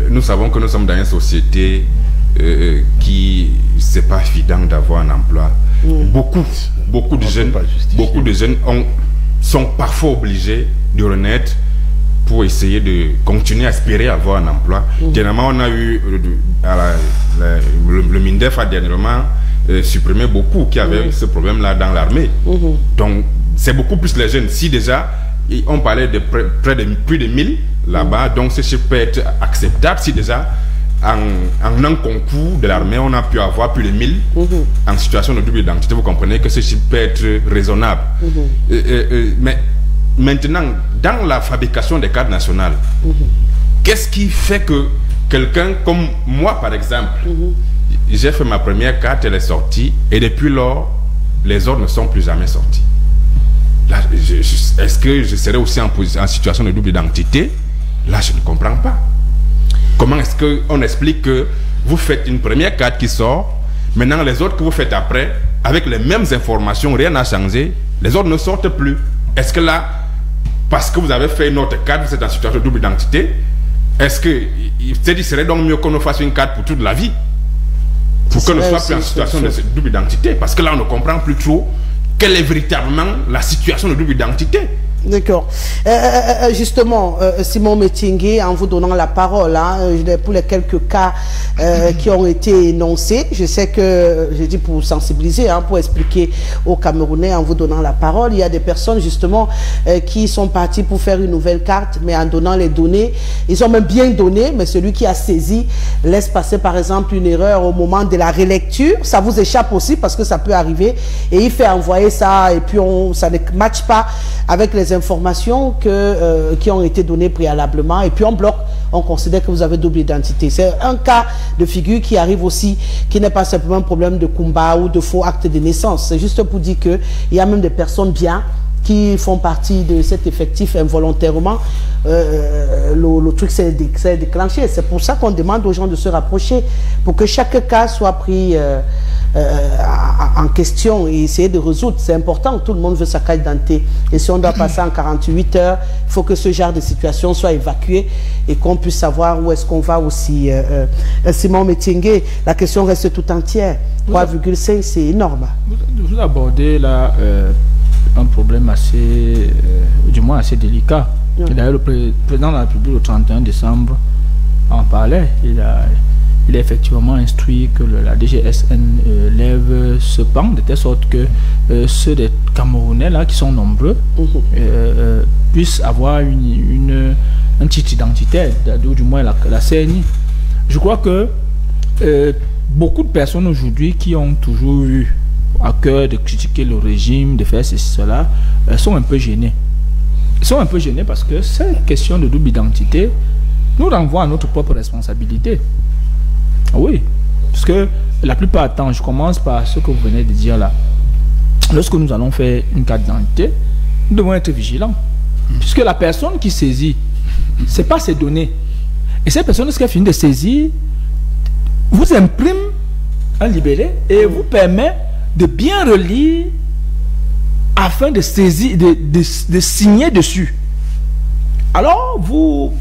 Nous savons que nous sommes dans une société qui, c'est pas évident d'avoir un emploi. Beaucoup de jeunes sont parfois obligés de renaître pour essayer de continuer à aspirer à avoir un emploi. Dernièrement, on a eu le MINDEF a dernièrement supprimé beaucoup qui avaient ce problème-là dans l'armée. Donc, c'est beaucoup plus les jeunes. Si déjà, on parlait de plus de 1000 là-bas, donc ce chiffre peut être acceptable si déjà, en un concours de l'armée, on a pu avoir plus de 1000 en situation de double identité. Vous comprenez que ce chiffre peut être raisonnable. Mais maintenant, dans la fabrication des cartes nationales, qu'est-ce qui fait que quelqu'un comme moi, par exemple, j'ai fait ma première carte, elle est sortie, et depuis lors, les autres ne sont plus jamais sortis. Est-ce que je serais aussi en situation de double identité? Là, je ne comprends pas. Comment est-ce qu'on explique que vous faites une première carte qui sort, maintenant les autres que vous faites après, avec les mêmes informations, rien n'a changé, les autres ne sortent plus? Est-ce que là, parce que vous avez fait une autre carte, vous êtes en situation de double identité, est-ce que il serait donc mieux qu'on nous fasse une carte pour toute la vie, pour qu'on ne soit plus en situation de double identité? Parce que là, on ne comprend plus trop quelle est véritablement la situation de double identité. D'accord. Justement, Simon Metingue, en vous donnant la parole, hein, pour les quelques cas qui ont été énoncés, je sais que, je dis pour sensibiliser, hein, pour expliquer aux Camerounais, en vous donnant la parole, il y a des personnes justement qui sont parties pour faire une nouvelle carte, mais en donnant les données, ils ont même bien donné, mais celui qui a saisi laisse passer par exemple une erreur au moment de la relecture, ça vous échappe aussi parce que ça peut arriver, et il fait envoyer ça, et puis ça ne matche pas avec les informations qui ont été données préalablement, et puis on bloque, on considère que vous avez double identité. C'est un cas de figure qui arrive aussi, qui n'est pas simplement un problème de Kumba ou de faux actes de naissance. C'est juste pour dire qu'il y a même des personnes bien qui font partie de cet effectif involontairement. Le truc s'est déclenché. C'est pour ça qu'on demande aux gens de se rapprocher, pour que chaque cas soit pris en question et essayer de résoudre. C'est important, tout le monde veut sa carte d'identité. Et si on doit passer en 48 heures, il faut que ce genre de situation soit évacué et qu'on puisse savoir où est-ce qu'on va aussi. Simon Metingue, la question reste tout entière. 3,5, c'est énorme. Vous abordez là un problème assez, du moins assez délicat. D'ailleurs, le président de la République, le 31 décembre, en parlait. Il a effectivement instruit que la DGSN lève ce pan, de telle sorte que ceux des Camerounais là, qui sont nombreux puissent avoir un titre identitaire, ou du moins la CNI. Je crois que beaucoup de personnes aujourd'hui qui ont toujours eu à cœur de critiquer le régime, de faire ceci, cela, sont un peu gênés. Ils sont un peu gênés parce que cette question de double identité nous renvoie à notre propre responsabilité. Oui, parce que la plupart du temps, je commence par ce que vous venez de dire là. Lorsque nous allons faire une carte d'identité, nous devons être vigilants. Puisque la personne qui saisit, ce n'est pas ses données. Et cette personne, ce qu'elle finit de saisir, vous imprime un libellé et vous permet de bien relire afin de saisir, de signer dessus. Alors, vous,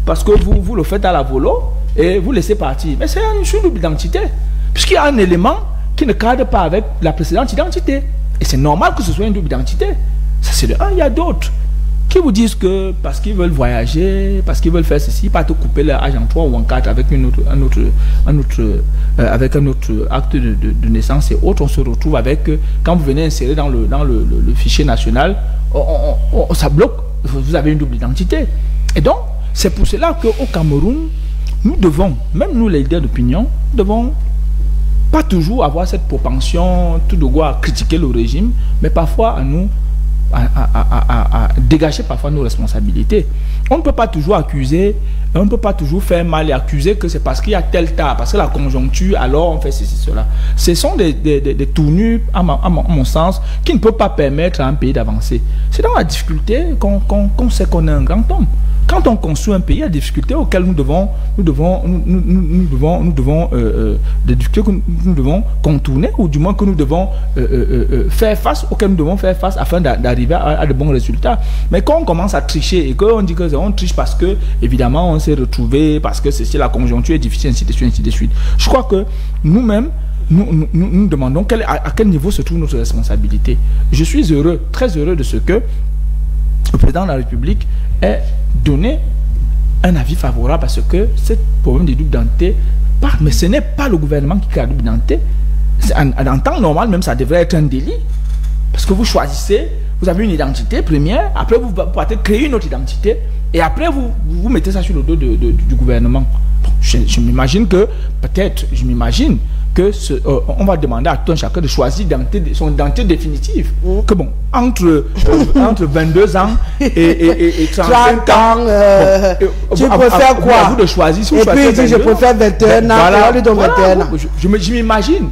parce que vous le faites à la volo et vous laissez partir. Mais c'est une double identité, puisqu'il y a un élément qui ne cadre pas avec la précédente identité. Et c'est normal que ce soit une double identité. Ça, c'est de un. Il y a d'autres qui vous disent que parce qu'ils veulent voyager, parce qu'ils veulent faire ceci, pas te couper leur âge en 3 ou en 4 avec avec un autre acte de naissance et autres, on se retrouve avec, quand vous venez insérer dans le fichier national, ça bloque, vous avez une double identité. Et donc, c'est pour cela qu'au Cameroun, nous devons, même nous les leaders d'opinion, devons pas toujours avoir cette propension tout de go à critiquer le régime, mais parfois à nous à dégager parfois nos responsabilités. On ne peut pas toujours accuser, on ne peut pas toujours faire mal et accuser que c'est parce qu'il y a tel tas, parce que la conjoncture, alors on fait ceci, cela. Ce sont des tournures, à mon sens, qui ne peuvent pas permettre à un pays d'avancer. C'est dans la difficulté qu'on sait qu'on est un grand homme. Quand on construit un pays, il y a des difficultés auxquelles nous devons des difficultés que nous devons contourner, ou du moins que nous devons faire face, auxquelles nous devons faire face afin d'arriver à de bons résultats. Mais quand on commence à tricher et qu'on dit qu'on triche parce que, évidemment, on s'est retrouvé, parce que la conjoncture est difficile, ainsi de suite, ainsi de suite. Je crois que nous-mêmes, nous demandons à quel niveau se trouve notre responsabilité. Je suis heureux, très heureux de ce que le président de la République ait donné un avis favorable parce que ce problème des doubles d'identité, mais ce n'est pas le gouvernement qui crée la double d'identité. En temps normal, même, ça devrait être un délit. Parce que vous choisissez, vous avez une identité première, après vous partez créer une autre identité, et après vous mettez ça sur le dos du gouvernement. Bon, je m'imagine que, peut-être, on va demander à tout un chacun de choisir son identité définitive. Que bon, entre 22 ans et 35 ans, tu préfères quoi? À vous de choisir. Si et puis il dit je préfère 21 ans, voilà, lui donne 21 ans. Je m'imagine.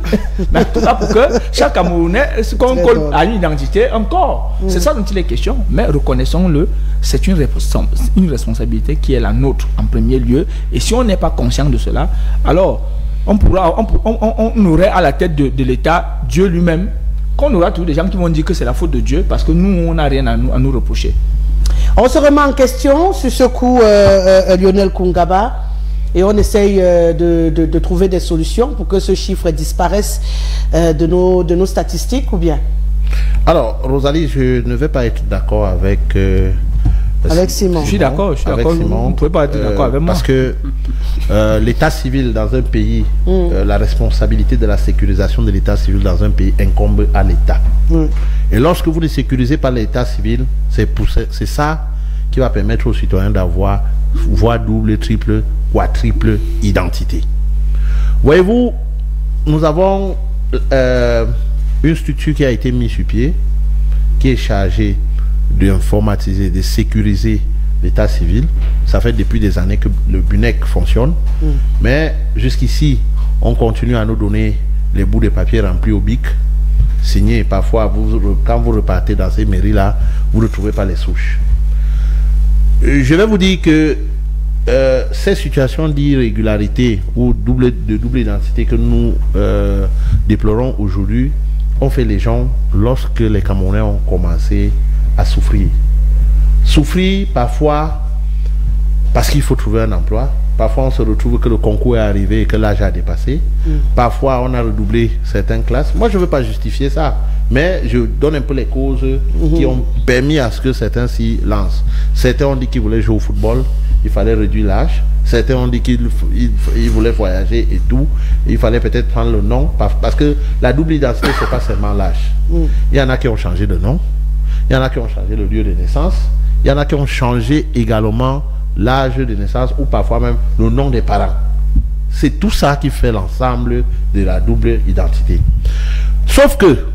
Mais tout ça pour que chaque Camerounais colle à une identité encore. C'est ça dont il est question. Mais reconnaissons-le, c'est une responsabilité qui est la nôtre en premier lieu. Et si on n'est pas conscient de cela, alors on aurait à la tête de l'État Dieu lui-même, qu'on aura tous des gens qui vont dire que c'est la faute de Dieu parce que nous, on n'a rien à nous reprocher. On se remet en question sur ce coup, Lionel Koungaba, et on essaye de trouver des solutions pour que ce chiffre disparaisse de nos statistiques, ou bien? Alors, Rosalie, je ne vais pas être d'accord avec Simon. Je suis d'accord, vous ne pouvez pas être d'accord avec moi. Parce que l'état civil dans un pays, la responsabilité de la sécurisation de l'état civil dans un pays incombe à l'État. Et lorsque vous ne sécurisez pas l'état civil, c'est ça qui va permettre aux citoyens d'avoir voire double, triple, quadruple identité. Voyez-vous, nous avons une structure qui a été mise sur pied, qui est chargée d'informatiser, de sécuriser l'état civil. Ça fait depuis des années que le BUNEC fonctionne, mais jusqu'ici on continue à nous donner les bouts de papier remplis au bic, signés. Parfois quand vous repartez dans ces mairies là, vous ne trouvez pas les souches. Je vais vous dire que ces situations d'irrégularité ou de double identité que nous déplorons aujourd'hui ont fait les gens lorsque les Camerounais ont commencé à souffrir. Souffrir parfois parce qu'il faut trouver un emploi. Parfois on se retrouve que le concours est arrivé et que l'âge a dépassé. Parfois on a redoublé certaines classes. Moi je ne veux pas justifier ça, mais je donne un peu les causes qui ont permis à ce que certains s'y lancent. Certains ont dit qu'ils voulaient jouer au football, il fallait réduire l'âge. Certains ont dit qu'ils voulaient voyager et tout. Il fallait peut-être prendre le nom, parce que la double identité, c'est pas seulement l'âge. Il y en a qui ont changé de nom. Il y en a qui ont changé le lieu de naissance. Il y en a qui ont changé également l'âge de naissance ou parfois même le nom des parents. C'est tout ça qui fait l'ensemble de la double identité. Sauf que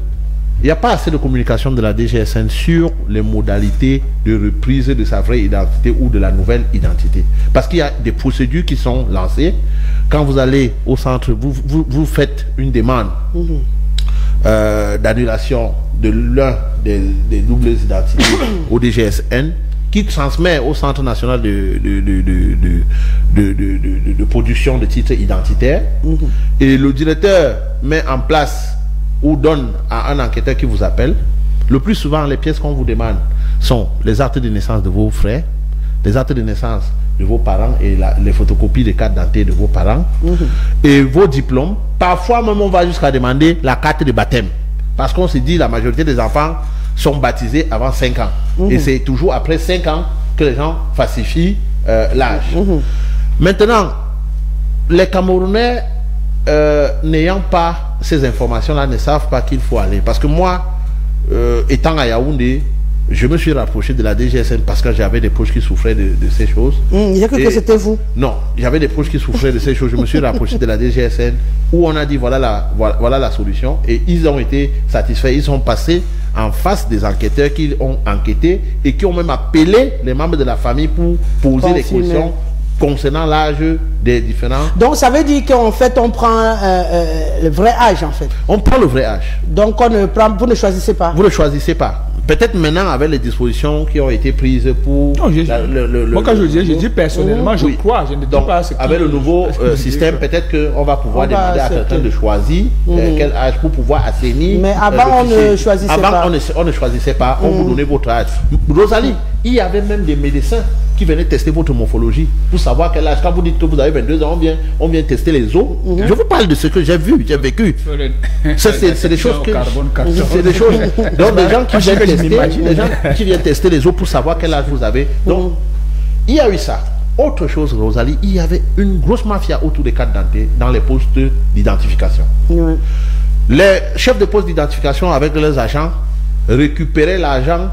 il n'y a pas assez de communication de la DGSN sur les modalités de reprise de sa vraie identité ou de la nouvelle identité. Parce qu'il y a des procédures qui sont lancées. Quand vous allez au centre, vous faites une demande d'annulation de l'un des doubles identités au DGSN, qui transmet au Centre national de production de titres identitaires. Et le directeur met en place ou donne à un enquêteur qui vous appelle. Le plus souvent, les pièces qu'on vous demande sont les actes de naissance de vos frères, les actes de naissance de vos parents et les photocopies des cartes d'identité de vos parents et vos diplômes. Parfois même on va jusqu'à demander la carte de baptême, parce qu'on se dit la majorité des enfants sont baptisés avant 5 ans et c'est toujours après 5 ans que les gens falsifient l'âge. Maintenant, les Camerounais n'ayant pas ces informations là ne savent pas qu'il faut aller, parce que moi étant à Yaoundé, je me suis rapproché de la DGSN parce que j'avais des proches qui souffraient de ces choses. Il y a que c'était vous. Non, j'avais des proches qui souffraient de ces choses. Je me suis rapproché de la DGSN où on a dit voilà la solution. Et ils ont été satisfaits. Ils sont passés en face des enquêteurs qui ont enquêté et qui ont même appelé les membres de la famille pour poser les questions concernant l'âge des différents. Donc ça veut dire qu'en fait on prend le vrai âge en fait. On prend le vrai âge. Donc vous ne choisissez pas. Vous ne choisissez pas. Peut-être maintenant avec les dispositions qui ont été prises pour... Non, moi quand je dis personnellement, je crois, je ne dis pas ce avec le nouveau système, peut-être qu'on va pouvoir demander à quelqu'un de choisir quel âge pour pouvoir assainir. Mais avant on ne choisissait pas. Avant on ne choisissait pas, on vous donnait votre âge. Rosalie, il y avait même des médecins qui venaient tester votre morphologie pour savoir quel âge. Quand vous dites que vous avez 22 ans, on vient tester les os. Je vous parle de ce que j'ai vu, j'ai vécu. C'est des choses que... C'est des choses... Donc des gens qui viennent tester les os pour savoir quel âge vous avez. Donc, il y a eu ça. Autre chose, Rosalie, il y avait une grosse mafia autour des cartes d'identité dans les postes d'identification. Les chefs de poste d'identification avec leurs agents récupéraient l'argent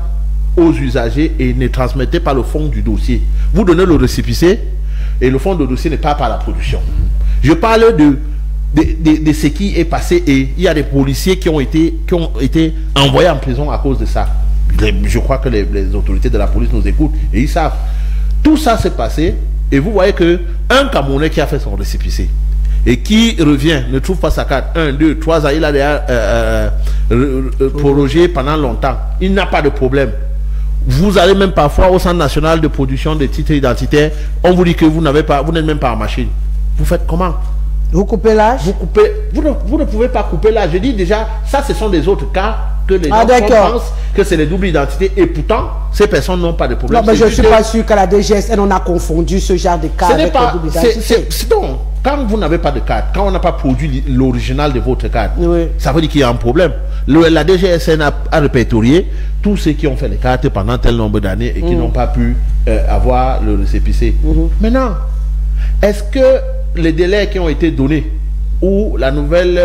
aux usagers et ne transmettaient pas le fond du dossier. Vous donnez le récépissé et le fond du dossier n'est pas par la production. Je parle de ce qui est passé et il y a des policiers qui ont été envoyés en prison à cause de ça. Je crois que les autorités de la police nous écoutent et ils savent. Tout ça s'est passé et vous voyez que un Camerounais qui a fait son récépissé et qui revient, ne trouve pas sa carte, 1, 2, 3 ans, il a déjà prorogé pendant longtemps. Il n'a pas de problème. Vous allez même parfois au Centre national de production des titres identitaires, on vous dit que vous n'êtes même pas en machine. Vous faites comment? Vous coupez l'âge? Vous ne pouvez pas couper l'âge. Je dis déjà, ça ce sont des autres cas que les gens pensent que c'est les doubles identités et pourtant ces personnes n'ont pas de problème. Non, mais je ne suis pas sûr qu'à la DGSN on a confondu ce genre de cas avec les doubles identités. Donc, quand vous n'avez pas de carte, quand on n'a pas produit l'original de votre carte, ça veut dire qu'il y a un problème. La DGSN a répertorié tous ceux qui ont fait les cartes pendant tel nombre d'années et qui n'ont pas pu avoir le récépissé. Maintenant, est-ce que les délais qui ont été donnés ou la nouvelle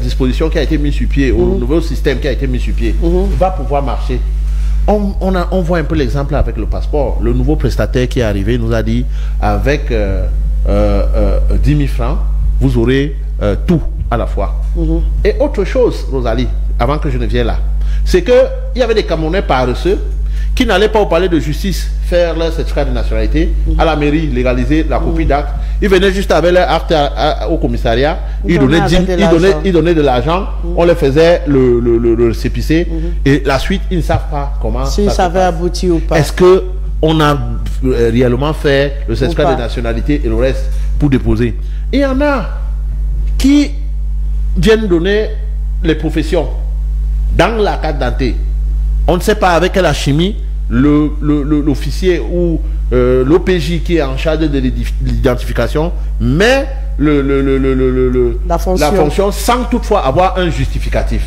disposition qui a été mise sur pied ou le nouveau système qui a été mis sur pied va pouvoir marcher? On voit un peu l'exemple avec le passeport. Le nouveau prestataire qui est arrivé nous a dit avec 10 000 francs, vous aurez tout à la fois. Et autre chose, Rosalie, avant que je ne vienne là, c'est qu'il y avait des Camerounais paresseux qui n'allaient pas au palais de justice faire leur certificat de nationalité, à la mairie légaliser la copie d'acte. Ils venaient juste avec leur acte au commissariat, ils donnaient de l'argent, on les faisait le récépissé et la suite, ils ne savent pas comment ça va aboutir ou pas. Est-ce que on a réellement fait le certificat de nationalité et le reste pour déposer? Et il y en a qui viennent donner les professions dans la carte d'identité. On ne sait pas avec quelle alchimie l'officier ou l'OPJ qui est en charge de l'identification met la fonction sans toutefois avoir un justificatif.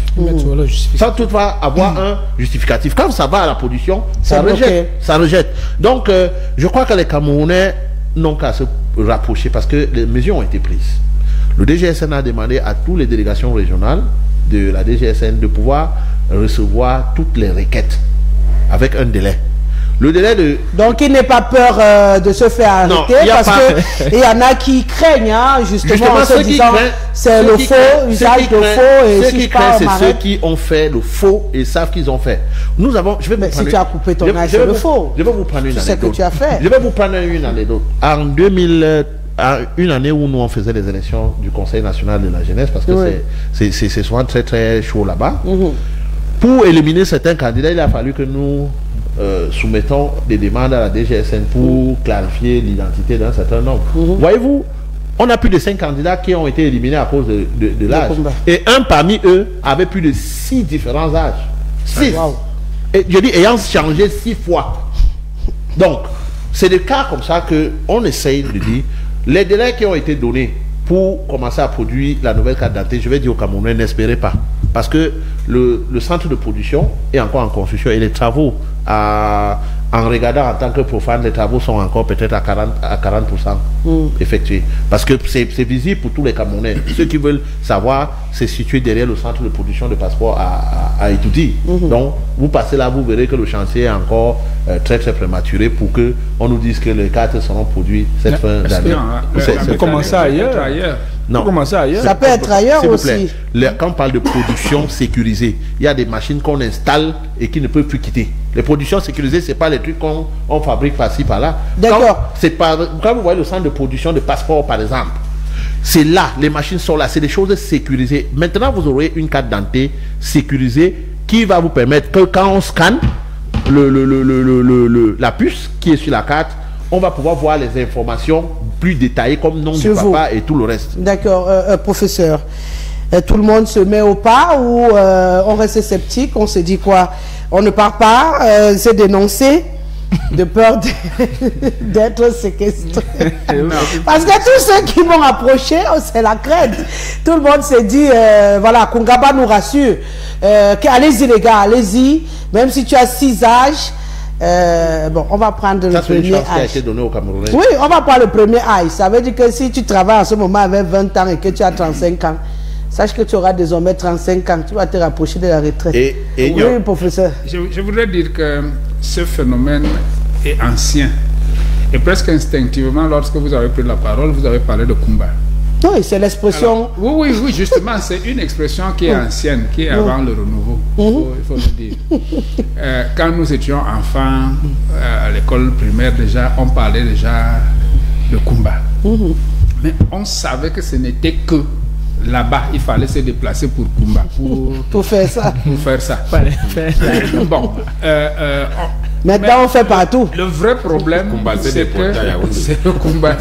Sans toutefois avoir un justificatif. Quand ça va à la production, ça rejette. Donc, je crois que les Camerounais n'ont qu'à se rapprocher parce que les mesures ont été prises. Le DGSN a demandé à toutes les délégations régionales de la DGSN de pouvoir recevoir toutes les requêtes avec un délai. Le délai de... Donc il n'est pas peur de se faire arrêter parce qu'il y en a qui craignent justement en se disant c'est le faux, usage de faux et ceux qui craignent c'est ceux qui ont fait le faux et savent qu'ils ont fait. Nous avons... si tu as coupé ton âge, c'est le faux. Je vais vous prendre une anecdote. C'est ce que tu as fait. Je vais vous prendre une anecdote. En 2000... une année où nous on faisait les élections du Conseil national de la jeunesse parce que c'est souvent très très chaud là-bas. Pour éliminer certains candidats, il a fallu que nous soumettons des demandes à la DGSN pour clarifier l'identité d'un certain nombre. Voyez-vous, on a plus de 5 candidats qui ont été éliminés à cause de l'âge. Et un parmi eux avait plus de 6 différents âges. 6. Et je dis ayant changé 6 fois. Donc, c'est des cas comme ça qu'on essaye de dire. Les délais qui ont été donnés pour commencer à produire la nouvelle carte d'identité, je vais dire aux Camerounais, n'espérez pas. Parce que le centre de production est encore en construction et les travaux en regardant en tant que profane, les travaux sont encore peut-être à 40% effectués. Parce que c'est visible pour tous les Camerounais. Ceux qui veulent savoir, c'est situé derrière le centre de production de passeports à Etoudi. Donc, vous passez là, vous verrez que le chantier est encore très prématuré pour qu'on nous dise que les cartes seront produites cette fin d'année. C'est commencer ailleurs. Non. Ça peut être ailleurs aussi. Quand on parle de production sécurisée, il y a des machines qu'on installe et qui ne peuvent plus quitter. Les productions sécurisées, ce n'est pas les trucs qu'on fabrique par-ci, par-là. D'accord. Quand vous voyez le centre de production de passeports, par exemple, c'est là, les machines sont là, c'est des choses sécurisées. Maintenant, vous aurez une carte d'identité sécurisée qui va vous permettre que quand on scanne la puce qui est sur la carte, on va pouvoir voir les informations plus détaillées comme nom du papa et tout le reste. D'accord, professeur. Tout le monde se met au pas ou on reste sceptique, on se dit quoi? On ne part pas, c'est dénoncé de peur d'être séquestré. Parce que tous ceux qui m'ont approché, c'est la crainte. Tout le monde s'est dit, voilà, Kungaba nous rassure, allez-y les gars, allez-y, même si tu as 6 âges. Bon, on va prendre le premier âge. Qui a été donné aux Camerounais. Oui, on va prendre le premier âge. Ça veut dire que si tu travailles en ce moment avec 20 ans et que tu as 35 ans, sache que tu auras désormais 35 ans. Tu vas te rapprocher de la retraite. Oui, professeur. Je voudrais dire que ce phénomène est ancien. Et presque instinctivement, lorsque vous avez pris la parole, vous avez parlé de Kumba. Oui, c'est l'expression. Oui, justement, c'est une expression qui est ancienne, qui est avant le renouveau. Il faut le dire. Quand nous étions enfants, à l'école primaire déjà, on parlait déjà de Kumba. Mais on savait que ce n'était que là-bas, il fallait se déplacer pour Kumba. Pour faire ça. Pour faire ça. Bon. Maintenant, on fait partout. Le vrai problème, c'est que c'est le Kumba,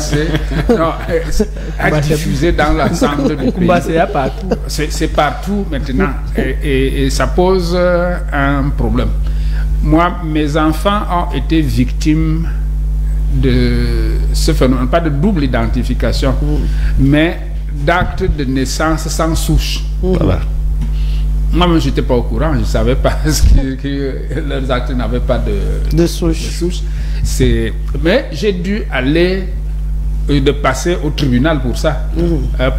à diffuser dans l'ensemble du pays. C'est partout maintenant. Et ça pose un problème. Moi, mes enfants ont été victimes de ce phénomène, pas de double identification, mais d'actes de naissance sans souche. Voilà. Moi-même, je n'étais pas au courant, je ne savais pas que leurs actes n'avaient pas de souche. Mais j'ai dû aller, de passer au tribunal pour ça,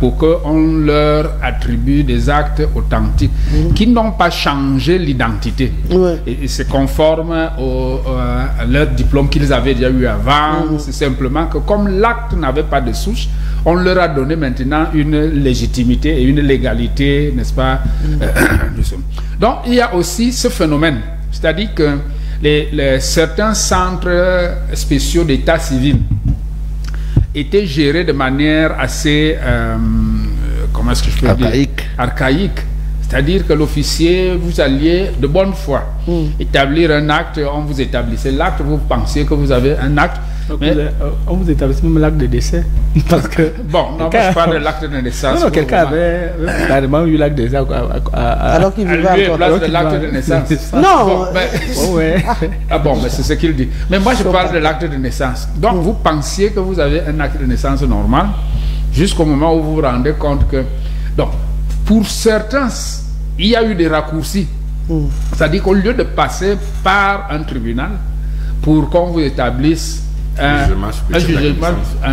pour qu'on leur attribue des actes authentiques qui n'ont pas changé l'identité. Et c'est conforme à leur diplôme qu'ils avaient déjà eu avant. C'est simplement que comme l'acte n'avait pas de souche, on leur a donné maintenant une légitimité et une légalité, n'est-ce pas? Donc, il y a aussi ce phénomène, c'est-à-dire que certains centres spéciaux d'état civil étaient gérés de manière assez, comment est-ce que je peux dire? Archaïque. C'est-à-dire que l'officier, vous alliez de bonne foi établir un acte, on vous établissait l'acte, vous pensiez que vous avez un acte. Mais on vous établissait même l'acte de décès. Parce que bon, non, je parle de l'acte de naissance. Non, quelqu'un avait carrément eu l'acte de décès. Alors qu'il vivait encore. Place de l'acte de naissance. Non. Bon, mais c'est ce qu'il dit. Mais moi, je parle de l'acte de naissance. Donc, vous pensiez que vous avez un acte de naissance normal jusqu'au moment où vous vous rendez compte que... Donc, pour certains, il y a eu des raccourcis. C'est-à-dire qu'au lieu de passer par un tribunal pour qu'on vous établisse un jugement,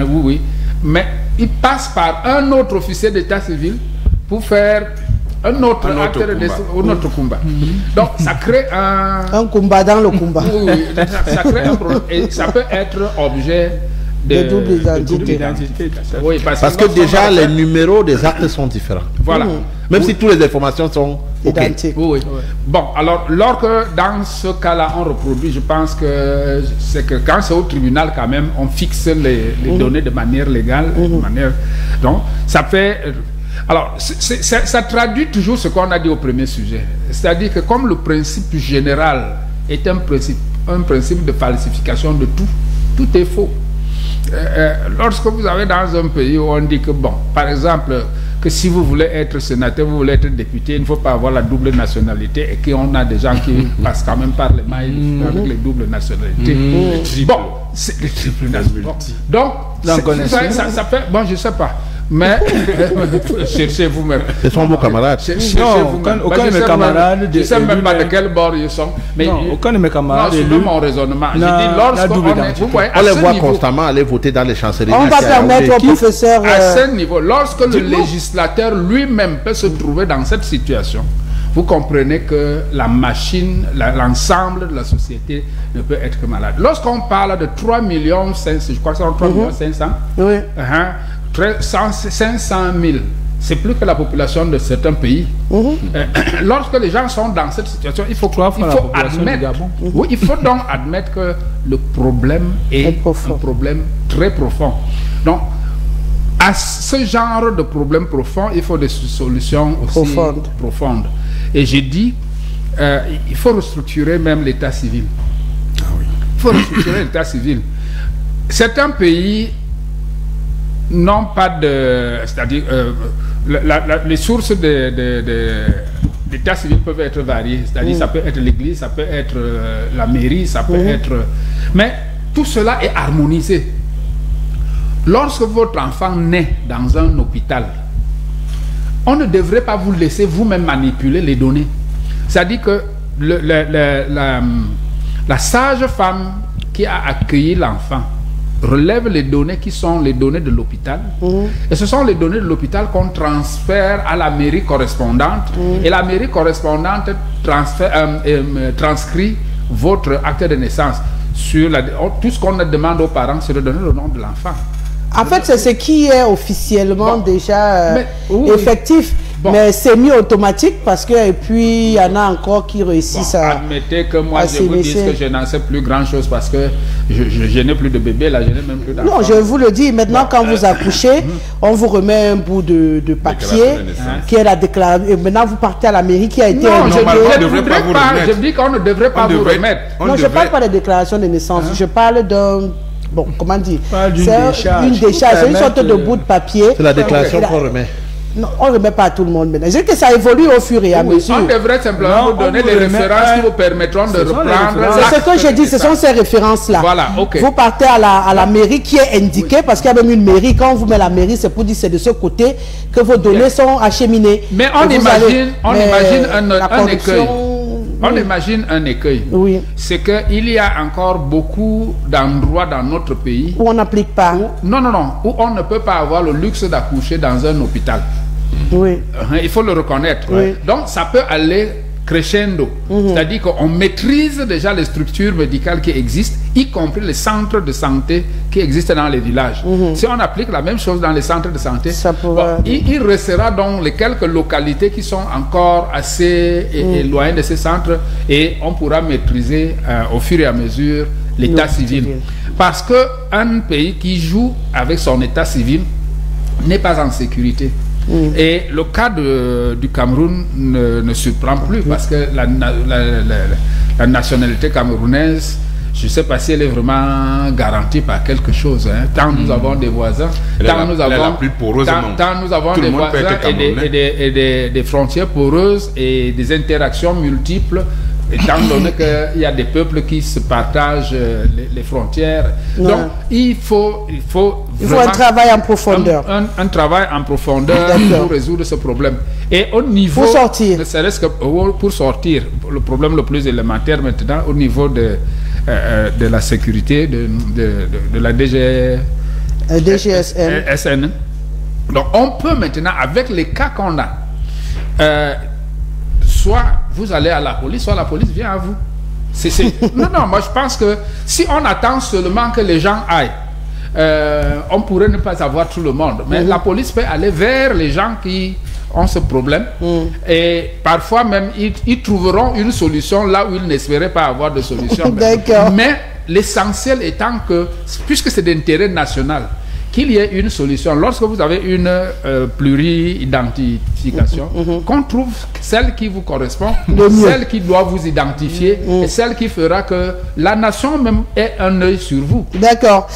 oui, mais il passe par un autre officier d'état civil pour faire un autre acte de naissance, un autre Kumba. Donc ça crée un Kumba dans le Kumba. Oui, ça crée un problème et ça peut être objet de double identité. Oui, parce que déjà les numéros des actes sont différents. Voilà. Même si toutes les informations sont identiques. Oui. Bon, alors, lorsque dans ce cas-là, on reproduit, je pense que c'est que quand c'est au tribunal, quand même, on fixe les données de manière légale. Donc, ça fait... Alors, ça traduit toujours ce qu'on a dit au premier sujet. C'est-à-dire que comme le principe général est un principe de falsification de tout, tout est faux. Lorsque vous avez dans un pays où on dit que, bon, par exemple, que si vous voulez être sénateur, vous voulez être député, il ne faut pas avoir la double nationalité et qu'on a des gens qui passent quand même par les mailles avec les doubles nationalités. Bon, c'est les triples nationalités. Donc, ça fait, bon, je ne sais pas. Mais cherchez vous-même. Ce sont vos camarades. Non, aucun de mes camarades. Je ne sais même pas de quel bord ils sont. Mais non, aucun de mes camarades. Non, c'est mon raisonnement. Je dis, lorsqu'on on les voit constamment aller voter dans les chancelleries. On va permettre au professeur. À ce niveau, lorsque le législateur lui-même peut se trouver dans cette situation, vous comprenez que la machine, l'ensemble de la société ne peut être que malade. Lorsqu'on parle de 3 millions 500, je crois que c'est 3 millions 500, oui. 500 000, c'est plus que la population de certains pays. Lorsque les gens sont dans cette situation, il faut admettre, oui, il faut donc admettre que le problème est un problème très profond. Donc, à ce genre de problème profond, il faut des solutions aussi profondes. Et j'ai dit, il faut restructurer même l'état civil. Ah oui. Il faut restructurer l'état civil. Certains pays n'ont pas de... C'est-à-dire, les sources d'état civil peuvent être variées. C'est-à-dire, ça peut être l'église, ça peut être la mairie, ça peut être... Mais tout cela est harmonisé. Lorsque votre enfant naît dans un hôpital, on ne devrait pas vous laisser vous-même manipuler les données. C'est-à-dire que la sage-femme qui a accueilli l'enfant relève les données qui sont les données de l'hôpital. Et ce sont les données de l'hôpital qu'on transfère à la mairie correspondante. Et la mairie correspondante transcrit votre acte de naissance. Tout ce qu'on demande aux parents, c'est de donner le nom de l'enfant. En fait, c'est ce qui est officiellement déjà effectif. Mais c'est mis automatique parce que, et puis, il y en a encore qui réussissent à... Admettez que moi, je vous dis que je n'en sais plus grand-chose parce que je n'ai plus de bébé, là, je n'ai même plus d'enfant. Non, je vous le dis, maintenant, quand vous accouchez, on vous remet un bout de papier qui est la déclaration. Et maintenant, vous partez à la mairie qui a été... Non, je dis qu'on ne devrait pas vous remettre. Non, je ne parle pas de déclaration de naissance, je parle d'un... Bon, comment dire? C'est une décharge, c'est une sorte de bout de papier. C'est la déclaration qu'on remet. Non, on ne remet pas à tout le monde maintenant. Je dis que ça évolue au fur et à mesure. On devrait simplement vous donner des références qui vous permettront de reprendre. C'est ce que je dis, ce sont ces références-là. Voilà, ok. Vous partez à la mairie qui est indiquée, parce qu'il y a même une mairie. Quand on vous met la mairie, c'est pour dire que c'est de ce côté que vos données sont acheminées. Mais on imagine un écueil. On imagine un écueil. Oui. C'est qu'il y a encore beaucoup d'endroits dans notre pays où on n'applique pas. Où on ne peut pas avoir le luxe d'accoucher dans un hôpital. Oui. Il faut le reconnaître. Oui. Donc, ça peut aller crescendo. C'est-à-dire qu'on maîtrise déjà les structures médicales qui existent, y compris les centres de santé qui existent dans les villages. Si on applique la même chose dans les centres de santé, il restera donc les quelques localités qui sont encore assez éloignées de ces centres et on pourra maîtriser au fur et à mesure l'état civil. Parce qu'un pays qui joue avec son état civil n'est pas en sécurité. Et le cas du Cameroun ne surprend plus parce que la nationalité camerounaise, je ne sais pas si elle est vraiment garantie par quelque chose. Tant nous avons des voisins, tant nous avons des voisins et des frontières poreuses et des interactions multiples, étant donné qu'il y a des peuples qui se partagent les frontières. Donc, il faut un travail en profondeur. Un travail en profondeur pour résoudre ce problème. Et au niveau... Pour sortir. Ne serait-ce que pour sortir. Le problème le plus élémentaire maintenant, au niveau de la sécurité, de la DGSN. Donc, on peut maintenant, avec les cas qu'on a, soit vous allez à la police, soit la police vient à vous. Non, moi je pense que si on attend seulement que les gens aillent, on pourrait ne pas avoir tout le monde. Mais la police peut aller vers les gens qui ont ce problème. Et parfois même, ils trouveront une solution là où ils n'espéraient pas avoir de solution. Mais l'essentiel étant que, puisque c'est d'intérêt national, qu'il y ait une solution. Lorsque vous avez une pluri-identification, qu'on trouve celle qui vous correspond, celle qui doit vous identifier et celle qui fera que la nation même ait un œil sur vous. D'accord.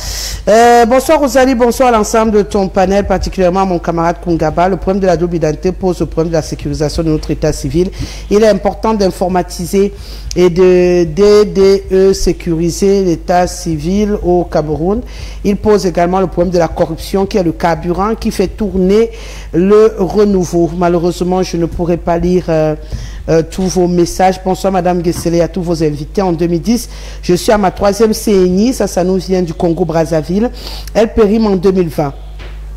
Bonsoir Rosalie, bonsoir à l'ensemble de ton panel, particulièrement mon camarade Kungaba. Le problème de la double identité pose le problème de la sécurisation de notre état civil. Il est important d'informatiser et de sécuriser l'état civil au Cameroun. Il pose également le problème de la corruption qui est le carburant qui fait tourner le renouveau. Malheureusement, je ne pourrai pas lire tous vos messages. Bonsoir Madame Guessele et à tous vos invités. En 2010, je suis à ma 3e CNI, ça nous vient du Congo-Brazzaville. Elle périme en 2020.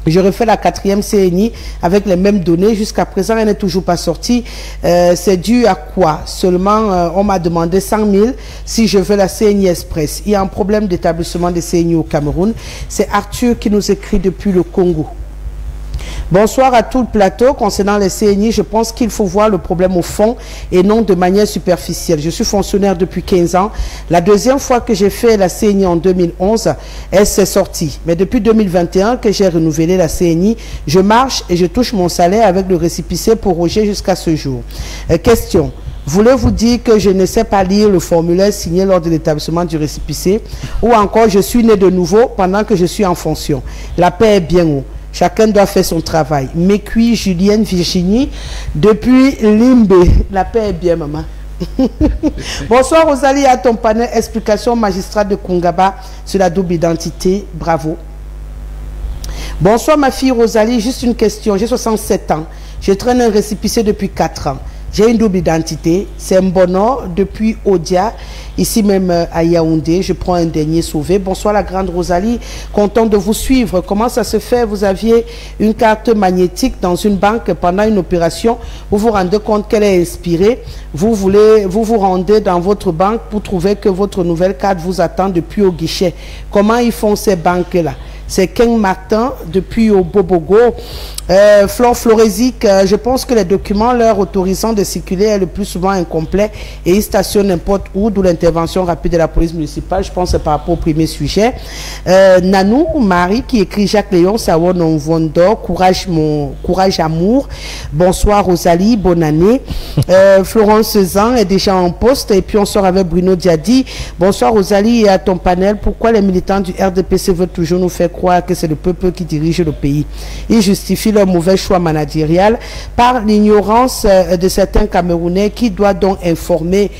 Je refais la 4e CNI avec les mêmes données. Jusqu'à présent, elle n'est toujours pas sortie. C'est dû à quoi? Seulement, on m'a demandé 100 000 si je veux la CNI Express. Il y a un problème d'établissement des CNI au Cameroun. C'est Arthur qui nous écrit depuis le Congo. Bonsoir à tout le plateau. Concernant les CNI, je pense qu'il faut voir le problème au fond et non de manière superficielle. Je suis fonctionnaire depuis 15 ans. La deuxième fois que j'ai fait la CNI en 2011, elle s'est sortie. Mais depuis 2021 que j'ai renouvelé la CNI, je marche et je touche mon salaire avec le récépissé prorogé jusqu'à ce jour. Question. Voulez-vous dire que je ne sais pas lire le formulaire signé lors de l'établissement du récépissé ou encore je suis né de nouveau pendant que je suis en fonction? La paix est bien haut. Chacun doit faire son travail. Mécuit, Julienne, Virginie, depuis Limbe. La paix est bien, maman. Bonsoir Rosalie, à ton panel. Explication magistrat de Kungaba sur la double identité. Bravo. Bonsoir ma fille Rosalie, juste une question. J'ai 67 ans. Je traîne un récépissé depuis 4 ans. J'ai une double identité. C'est Mbono depuis Odia. Ici même à Yaoundé, je prends un dernier sauvé. Bonsoir la grande Rosalie, content de vous suivre. Comment ça se fait? Vous aviez une carte magnétique dans une banque pendant une opération. Vous vous rendez compte qu'elle est inspirée. Vous vous rendez dans votre banque pour trouver que votre nouvelle carte vous attend depuis au guichet. Comment ils font ces banques-là? C'est Ken Martin depuis au Bobogo. Flore Florésique, je pense que les documents leur autorisant de circuler est le plus souvent incomplet et ils stationnent n'importe où, d'où l'intervention rapide de la police municipale. Je pense que c'est par rapport au premier sujet. Nanou Marie qui écrit Jacques Léon, Sawon on Vondor, courage amour. Bonsoir Rosalie, bonne année. Florence Zan est déjà en poste et puis on sort avec Bruno Diadi. Bonsoir Rosalie et à ton panel. Pourquoi les militants du RDPC veulent toujours nous faire croire que c'est le peuple qui dirige le pays? Ils justifient leur mauvais choix managérial par l'ignorance de certains Camerounais qui doivent donc informer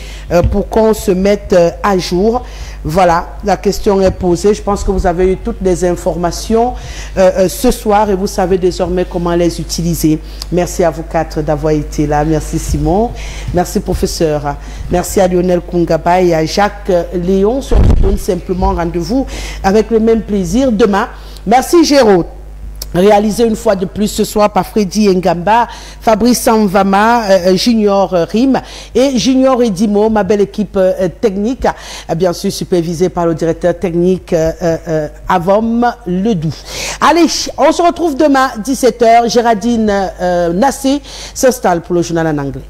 pour qu'on se mette à jour. Voilà, la question est posée. Je pense que vous avez eu toutes les informations ce soir et vous savez désormais comment les utiliser. Merci à vous 4 d'avoir été là. Merci Simon. Merci professeur. Merci à Lionel Kungaba et à Jacques Léon. On se donne simplement rendez-vous avec le même plaisir demain. Merci Géraud. Réalisé une fois de plus ce soir par Freddy Ngamba, Fabrice Sanvama, Junior Rim et Junior Edimo, ma belle équipe technique, bien sûr supervisée par le directeur technique Avom Ledoux. Allez, on se retrouve demain 17h. Géraldine Nassé s'installe pour le journal en anglais.